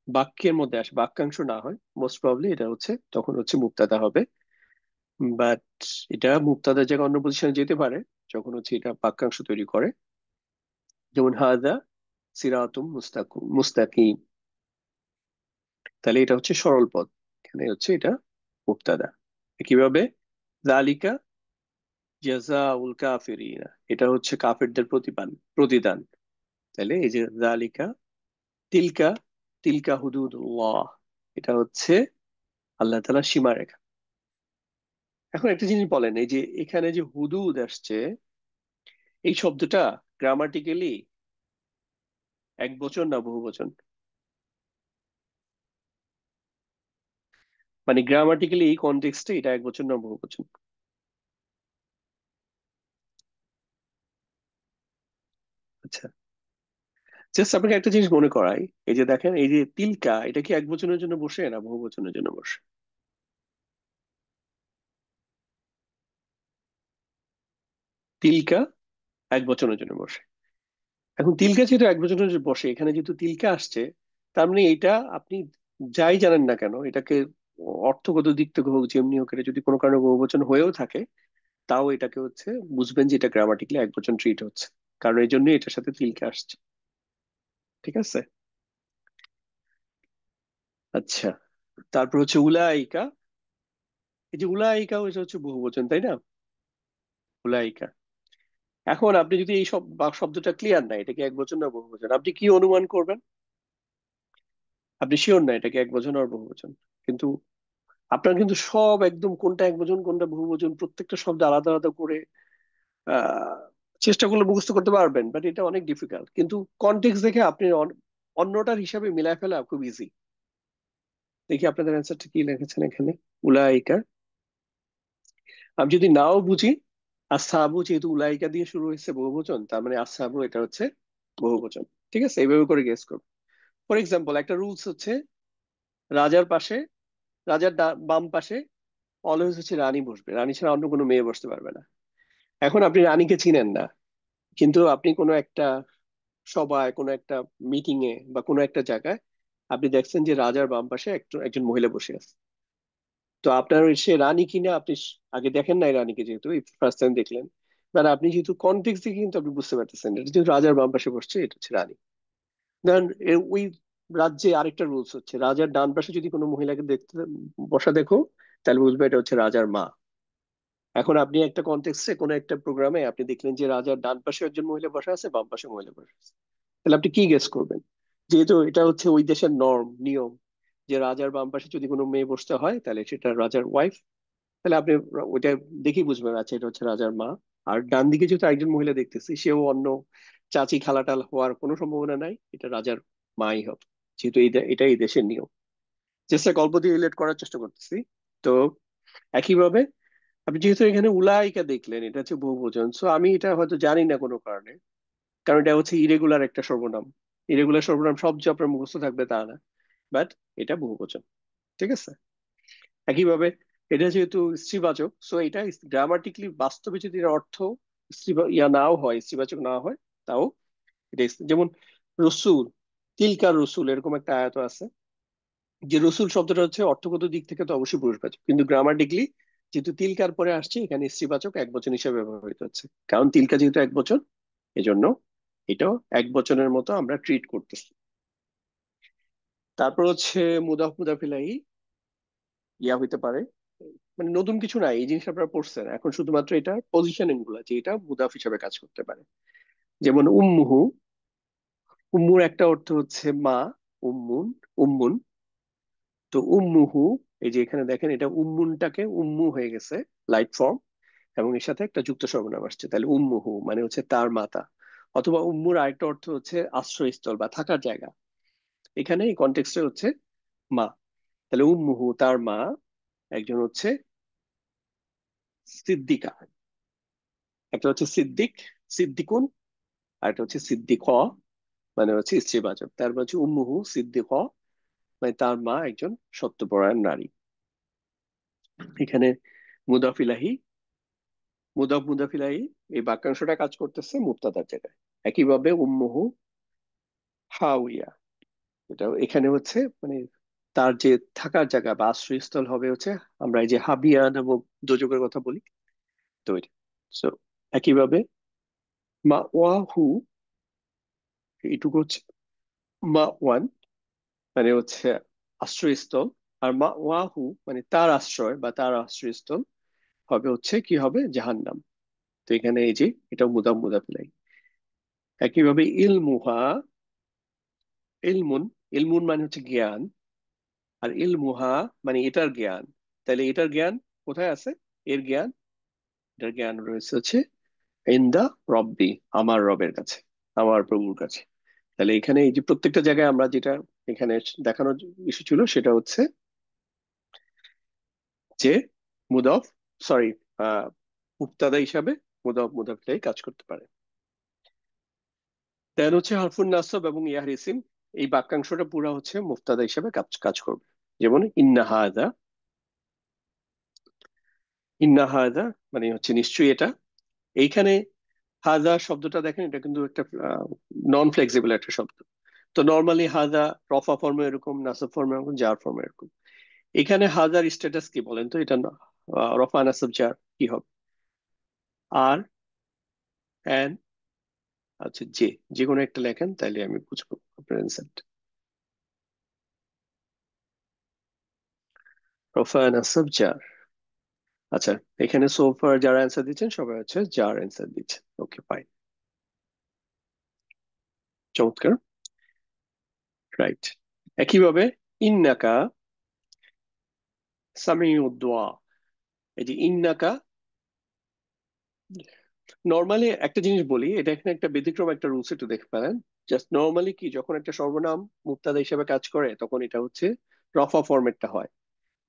বাক্যের মধ্যে আসে, বাক্যাংশ না হয়, মোস্ট প্রবাবলি এটা হচ্ছে তখন হচ্ছে মুবতাদা হবে। বাট এটা মুবতাদার জায়গায় অন্য পজিশনে যেতে পারে যখন হচ্ছে এটা বাক্যাংশ তৈরি করে, যেমন হাদা সিরাতুম মুস্তাকিম, তাহলে এটা হচ্ছে সরল পদ, এখানে হচ্ছে এটা মুবতাদা। কিভাবে? জালিকা জাযাউল কাফিরিনা, এটা হচ্ছে কাফেরদের প্রতিদান। তাহলে এই যে জালিকা, তিলকা, তিলকা হুদুদুল্লাহ, এটা হচ্ছে আল্লাহ তাআলার সীমারেখা। এখন একটা জিনিস বলেন, এই যে এখানে যে হুদুদ আসছে, এই শব্দটা গ্রামাটিক্যালি এক বচন না বহু বচন? মানে গ্রামাটিক্যালি এই কনটেক্সটে এটা এক বচন না বহু বচন? আচ্ছা, জাস্ট আপনাকে একটা জিনিস মনে করাই, এই যে দেখেন এই যে তিলকা, এটা কি এক বচনের জন্য বসে না বহু বচনের জন্য বসে? তিলকা এক বচনের জন্য বসে। এখন তিলকা যেহেতু এক বচনের জন্য বসে, এখানে যেহেতু তিলকা আসছে, তার মানে এটা আপনি যাই জানেন না কেন, এটাকে অর্থগত দিক থেকে হোক যেমনি হোক, এটা যদি কোনো কারণে বহু বচন হয়েও থাকে, তাও এটাকে হচ্ছে বুঝবেন যে এটা গ্রামাটিক্যালি এক বচন ট্রিট হচ্ছে, কারণ এই জন্যই এটার সাথে তিলকে আসছে। ঠিক আছে। আচ্ছা, তারপর হচ্ছে উলাইকা। এই যে উলাইকা ওইটা হচ্ছে বহুবচন, তাই না? উলাইকা। এখন আপনি যদি এই সব শব্দটা ক্লিয়ার না এটা কি এক বচন না বহুবচন, আপনি কি অনুমান করবেন? আপনি শিওর না এটা কি এক বচন আর বহুবচন, কিন্তু আপনার কিন্তু সব একদম কোনটা এক বচন কোনটা বহুবচন প্রত্যেকটা শব্দ আলাদা আলাদা করে আহ চেষ্টা করলে মুখস্থ করতে পারবেন, বাট এটা অনেক ডিফিকাল্ট। কিন্তু কনটেক্সট দেখে আপনি অন্যটার হিসাবে মিলায় ফেলা খুব ইজি। দেখি আপনাদের অ্যান্সারটা কি লিখেছেন এখানে। উলাইকা। আমি যদি নাও বুঝি, আসহাবু যেহেতু উলাইকা দিয়ে শুরু হয়েছে বহুবচন, তার মানে আসহাবু এটা হচ্ছে বহুবচন। ঠিক আছে, এইভাবে করে গেস করবো। ফর এক্সাম্পল, একটা রুলস হচ্ছে রাজার পাশে, বাম পাশে অলওয়েজ হচ্ছে রানী বসবে, রানী ছাড়া অন্য কোনো মেয়ে বসতে পারবে না। এখন আপনি রানীকে চিনেন না, কিন্তু আপনি কোনো একটা সভায়, কোনো একটা মিটিং এ বা কোনো একটা জায়গায় আপনি দেখছেন যে রাজার বাম পাশে একজন মহিলা বসে আছে। তো আপনার সে রানী কিনা আপনি আগে দেখেন নাই রানীকে, যেহেতু ফার্স্ট টাইম দেখলেন, মানে আপনি যেহেতু কনটেক্সট দিয়ে কিন্তু আপনি বুঝতে পারতেছেন এটা যেহেতু রাজার বাম পাশে বসছে এটা হচ্ছে রানী। ধরেন ওই রাজ্যে আরেকটা রুলস হচ্ছে রাজার ডান পাশে যদি কোনো মহিলাকে দেখতে বসা দেখো, তাহলে বুঝবে এটা হচ্ছে রাজার মা। এখন আপনি একটা কনটেক্সটে কোনো একটা প্রোগ্রামে আপনি দেখলেন যে রাজার ডান পাশে একজন মহিলা বসা আছে, বাম পাশে মহিলা বসা আছে, তাহলে আপনি কি গেস করবেন? যেহেতু এটা হচ্ছে ওই দেশের নিয়ম যে রাজার বাম পাশে যদি কোনো মেয়ে বসতে হয় তাহলে সেটা রাজার ওয়াইফ, তাহলে আপনি ওইটা দেখেই বুঝবেন আচ্ছা এটা হচ্ছে রাজার মা। আর ডান দিকে যেহেতু একজন মহিলা দেখতেছি, সেও অন্য চাচি খালাটাল হওয়ার কোনো সম্ভাবনা নাই, এটা রাজার মাই হবে, যেহেতু এটা এই দেশের নিয়ম। চেষ্টা গল্প দিয়ে রিলেট করার চেষ্টা করতেছি। তো একইভাবে আপনি যেহেতু এখানে উলাইকা দেখলেন এটা হচ্ছে বহুবচন, সো আমি এটা হয়তো জানি না কোনো কারণে, কারণ এটা হচ্ছে ইরেগুলার একটা সর্বনাম। ইরেগুলার সর্বনাম সব যে আপনার মুখস্থ থাকবে তা না, বাট এটা বহুবচন। ঠিক আছে। একইভাবে এটা যেহেতু স্ত্রীবাচক, সো এটা গ্রামাটিক্যালি বাস্তবে যদি এর অর্থ নাও হয়, স্ত্রীবাচক না হয়, তাও এটা যেমন রসুল, তিলকার রসুল, এরকম একটা আয়াত আছে যে রসুল শব্দটা হচ্ছে অর্থগত দিক থেকে তো অবশ্যই পুরুষবাচক, কিন্তু গ্রামাটিক্যালি যেহেতু তিলকার পরে আসছে এখানে স্ত্রীবাচক এক বচন হিসেবে ব্যবহৃত হচ্ছে, কারণ তিলকা যেহেতু এক বচন, এজন্য এটাও এক বচনের মতো আমরা ট্রিট করতেছি। তারপর হচ্ছে মুদাফ মুদাফিলাহি ইয়া হইতে পারে, মানে নতুন কিছু নাই, এই জিনিস আপনারা পড়ছেন, এখন শুধুমাত্র এটা পজিশনিং গুলা যে এটা মুদাফ হিসেবে কাজ করতে পারে। যেমন উম্মুহু, উম্মুর একটা অর্থ হচ্ছে মা, উম্মুন, উম্মুন। তো উম্মুহু, এই যে এখানে দেখেন এটা উম্মুনটাকে উম্মু হয়ে গেছে, লাইট ফর্ম, এবং এর সাথে একটা যুক্ত সর্বনাম আসছে, তাহলে উম্মুহু মানে হচ্ছে তার মাতা। অথবা উম্মুর আরেকটা অর্থ হচ্ছে আশ্রয়স্থল বা থাকার জায়গা, এখানে এই কনটেক্সটে হচ্ছে মা। তাহলে উম্মুহু তার মা একজন হচ্ছে সিদ্দিকা। একটা হচ্ছে সিদ্দিক, সিদ্দিকুন, আর একটা হচ্ছে সিদ্দিক, মানে হচ্ছে স্ত্রীবাচক। তারপর হচ্ছে উম্মুহু সিদ্দিক, মানে তার মা একজন সত্যপরায়ণ নারী। এখানে মুদাফিলাহি, মুদাফিলাহি, এই বাক্যাংশটা কাজ করতেছে মুবতাদার জায়গায়। একইভাবে উম্মুহু হাউইয়া, এটা এখানে হচ্ছে মানে তার যে থাকার জায়গা বা আশ্রয়স্থল হবে হচ্ছে, আমরা এই যে হাবিয়া নামক দোজকের কথা বলি, তো এটা। So, একইভাবে মা ওয়াহু, এইটুকু হচ্ছে মা ওয়ান, মানে হচ্ছে আশ্রয়স্থল। আর মা ওয়াহু মানে তার আশ্রয় বা তার আশ্রয়স্থল হবে হচ্ছে কি হবে, জাহান্নাম। তো এখানে এই যে এটা মুদাফিলাই। একইভাবে ইলমুহা, ইলমুন, ইলমুন মানে হচ্ছে জ্ঞান, আর ইলমুহা মানে এটার জ্ঞান। তাহলে এটার জ্ঞান কোথায় আছে? এর জ্ঞান, এটার জ্ঞান রয়েছে হচ্ছে ইনদা রব্বি, আমার রবের কাছে, আমার প্রভুর কাছে। তাহলে এখানে এই যে প্রত্যেকটা জায়গায় আমরা যেটা এখানে দেখানোর ইস্যু ছিল সেটা হচ্ছে যে মুদফ, সরি, আহ মুক্তাদা হিসাবে মুদাফ কাজ করতে পারে। দেন হচ্ছে হারফুন নাসব এবং ইয়ার ইসিম, এই বাক্যাংশটা পুরা হচ্ছে মুফতাদা হিসাবে কাজ কাজ করবে। যেমন ইন্না হাদা, ইন্না হাদা মানে হচ্ছে নিশ্চয়ই এটা। এইখানে হাদা শব্দটা দেখেন এটা কিন্তু একটা নন ফ্লেক্সিবল একটা শব্দ। তো নর্মালি হাদা রফা ফর্মে এরকম, নাসব ফর্মে এরকম, জার ফর্মে এরকম। এখানে হাদার স্ট্যাটাস কি বলেন তো? এটা রফা নাসব জার কি হবে? আর, অ্যান, আচ্ছা যে, যে কোনো একটা লেখেন তাহলে আমি বুঝবো আপনার অ্যান্সারটা। রফা নাসব জার। আচ্ছা, এখানে সোফার যারা অ্যান্সার দিচ্ছেন সবাই হচ্ছে যার অ্যান্সার দিচ্ছে। ওকে ফাইন, চমৎকার। রাইট। একইভাবে ইন্নাকা সামিউদ দুআ, এই যে ইন্নাকা, নর্মালি একটা জিনিস বলি, এটা এখানে একটা ব্যতিক্রম একটা রুলস একটু দেখতে পারেন। জাস্ট নর্মালি কি, যখন একটা সর্বনাম মুক্তাদা হিসেবে কাজ করে তখন এটা হচ্ছে রফা ফরম্যাটটা হয়,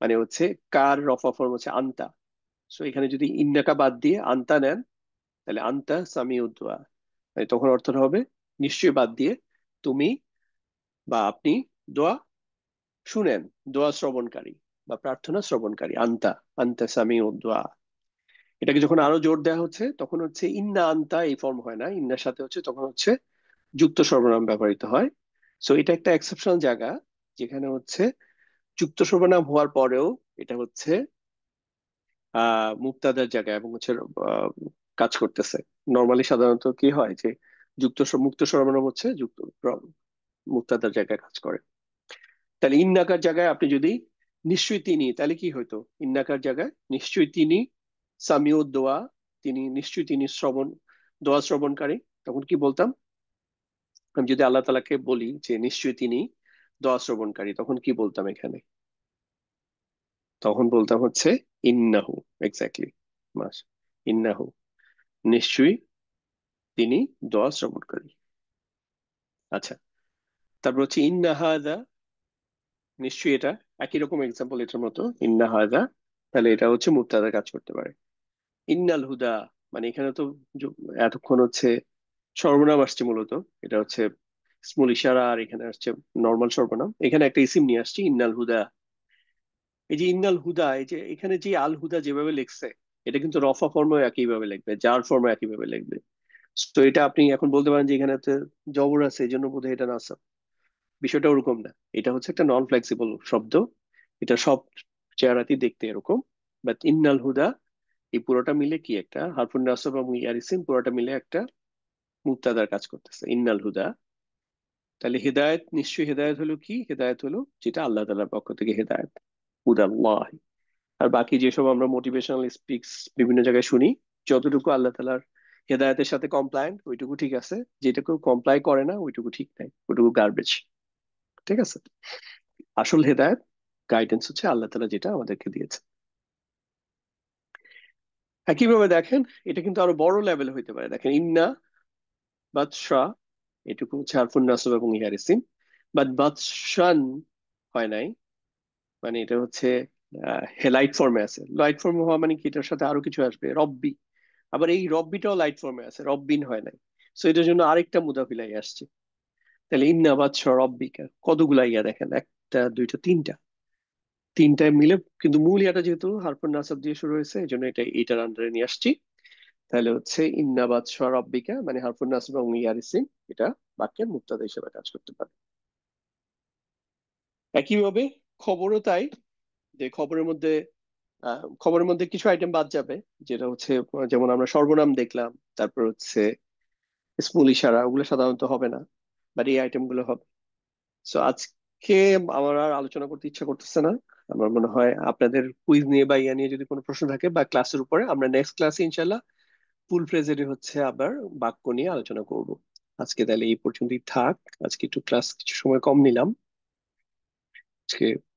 মানে হচ্ছে কার রফা ফর্ম হচ্ছে আন্তা। সো এখানে যদি ইন্নাকা বাদ দিয়ে আন্তা নেন তাহলে আন্তা সামিউদ দুআ, মানে তখন অর্থটা হবে নিশ্চয়ই বাদ দিয়ে তুমি বা আপনি দোয়া শুনেন, দোয়া শ্রবণকারী বা প্রার্থনা শ্রবণকারী, আন্তা, আন্তা সামিউদ দোয়া। এটাকে যখন আরো জোর দেওয়া হচ্ছে তখন হচ্ছে ইন্না আন্তা এই ফর্ম হয় না, ইন্নার সাথে হচ্ছে তখন হচ্ছে যুক্ত সর্বনাম ব্যবহৃত হয়। সো এটা একটা এক্সেপশনাল জায়গা যেখানে হচ্ছে যুক্ত সর্বনাম হওয়ার পরেও এটা হচ্ছে মুক্তাদার জায়গায় এবং হচ্ছে আহ, কাজ করতেছে। নর্মালি সাধারণত কি হয় যে মুক্ত সর্বনাম হচ্ছে মুক্তাদার জায়গায় কাজ করে। তাহলে ইন্নাকার জায়গায় আপনি যদি নিশ্চয়ই তিনি, তাহলে কি হইতো? ইন্নাকার জায়গায় নিশ্চয়ই তিনি সামিউ দোয়া, তিনি নিশ্চয়ই তিনি দোয়া শ্রবণকারী, তখন কি বলতাম? আমি যদি আল্লাহ তাআলাকে বলি যে নিশ্চয়ই তিনি দোয়া শ্রবণকারী, তখন কি বলতাম এখানে? তখন বলতাম হচ্ছে ইন্নাহু। এক্স্যাক্টলি, মাস, ইন্নাহু, নিশ্চয়ই তিনি দোয়া শ্রবণকারী। আচ্ছা, তারপর হচ্ছে ইন্না হাযা, নিশ্চয়ই এটা একই রকম এক্সাম্পল এটার মতো, ইন্না হাযা, তাহলে এটা হচ্ছে মুবতাদার কাজ করতে পারে। ইন্নাল হুদা, মানে এখানে তো য- এতক্ষণ হচ্ছে সর্বনাম আসছে মূলত, এটা হচ্ছে স্মল ইশারা, আর এখানে আসছে নর্মাল সর্বনাম, এখানে একটা ইসিম নিয়ে আসছি ইন্নাল হুদা। এই যে ইন্নাল হুদা, এই যে এখানে যে আল হুদা যেভাবে লিখছে, এটা কিন্তু রফা ফর্মেও একইভাবে লিখবে, জার ফর্মে একইভাবে লিখবে। তো এটা আপনি এখন বলতে পারেন যে এখানে তো জবর আছে এই জন্য বোধহয় এটা নাসব, বিষয়টা ওরকম না। এটা হচ্ছে একটা নন ফ্লেক্সিবল শব্দ, এটা সব চেহারাতেই দেখতে এরকম। বাট ইন্নাল হুদা, এই পুরোটা মিলে কি একটা হারফুন নাসব এবং ইয়ারিসিম পুরোটা মিলে একটা মুক্তাদার কাজ করতেছে, ইন্নাল হুদা। তাহলে হেদায়েত, নিশ্চয়ই হেদায়েত হলো কি? হেদায়েত হলো যেটা আল্লাহ তাআলার পক্ষ থেকে হেদায়েত, হুদাল্লাহ। আর বাকি যেসব আমরা মোটিভেশনাল স্পিক্স বিভিন্ন জায়গায় শুনি, যতটুকু আল্লাহ তাআলার হেদায়েতের সাথে কমপ্লায়েন্ট ওইটুকু ঠিক আছে, যেটুকু কমপ্লাই করে না ওইটুকু ঠিক নাই, ওইটুকু গার্বেজ। ঠিক আছে? আসল হেদায়েত, গাইডেন্স হচ্ছে আল্লাহ তাআলা যেটা আমাদেরকে দিয়েছে। একইভাবে দেখেন, এটা কিন্তু আরো বড় লেভেলে হইতে পারে। দেখেন ইন্না বাদশা, এটুকু হচ্ছে হারফুন নাসব এবং ইয়ারিসিম, বাট বাদশান হয় নাই, মানে এটা হচ্ছে লাইট ফর্মে আছে। লাইট ফর্মে হওয়া মানে কি, এটার সাথে আরো কিছু আসবে, রব্বি। আবার এই রব্বিটাও লাইট ফর্মে আছে, রব্বিন হয় নাই। সো এটার জন্য আরেকটা মুদাফিলাই আসছে। তাহলে ইন্না বাদশা রব্বিকা, কতগুলা ইয়া দেখেন, একটা দুইটা তিনটা, তিনটায় মিলে, কিন্তু মূল ইয়াটা যেহেতু হারফুন নাসাব দিয়ে শুরু হয়েছে এই জন্য এটা এইটার আন্ডারে নিয়ে আসছি। তাহলে হচ্ছে ইন্না বাদশা রব্বিকা মানে হারফুন নাসব এবং ইয়ারিসিম, এটা বাক্যের মুক্তাদা হিসেবে কাজ করতে পারে। একইভাবে খবরও তাই, যে খবরের মধ্যে কিছু আইটেম বাদ যাবে, যেটা হচ্ছে যেমন আমরা সর্বনাম দেখলাম, তারপর হচ্ছে স্মল ইশারা, ওগুলো সাধারণত হবে না, বাট এই আইটেম গুলো হবে। সো আজকে আমার আর আলোচনা করতে ইচ্ছা করতেছে না। আমার মনে হয় আপনাদের কুইজ নিয়ে বা ইয়া নিয়ে যদি কোনো প্রশ্ন থাকে বা ক্লাসের উপরে, আমরা নেক্সট ক্লাসে ইনশাল্লাহ ফুল ফ্লেজের হচ্ছে আবার বাক্য নিয়ে আলোচনা করব। আজকে তাহলে এই পর্যন্তই থাক। আজকে একটু ক্লাস কিছু সময় কম নিলাম আজকে।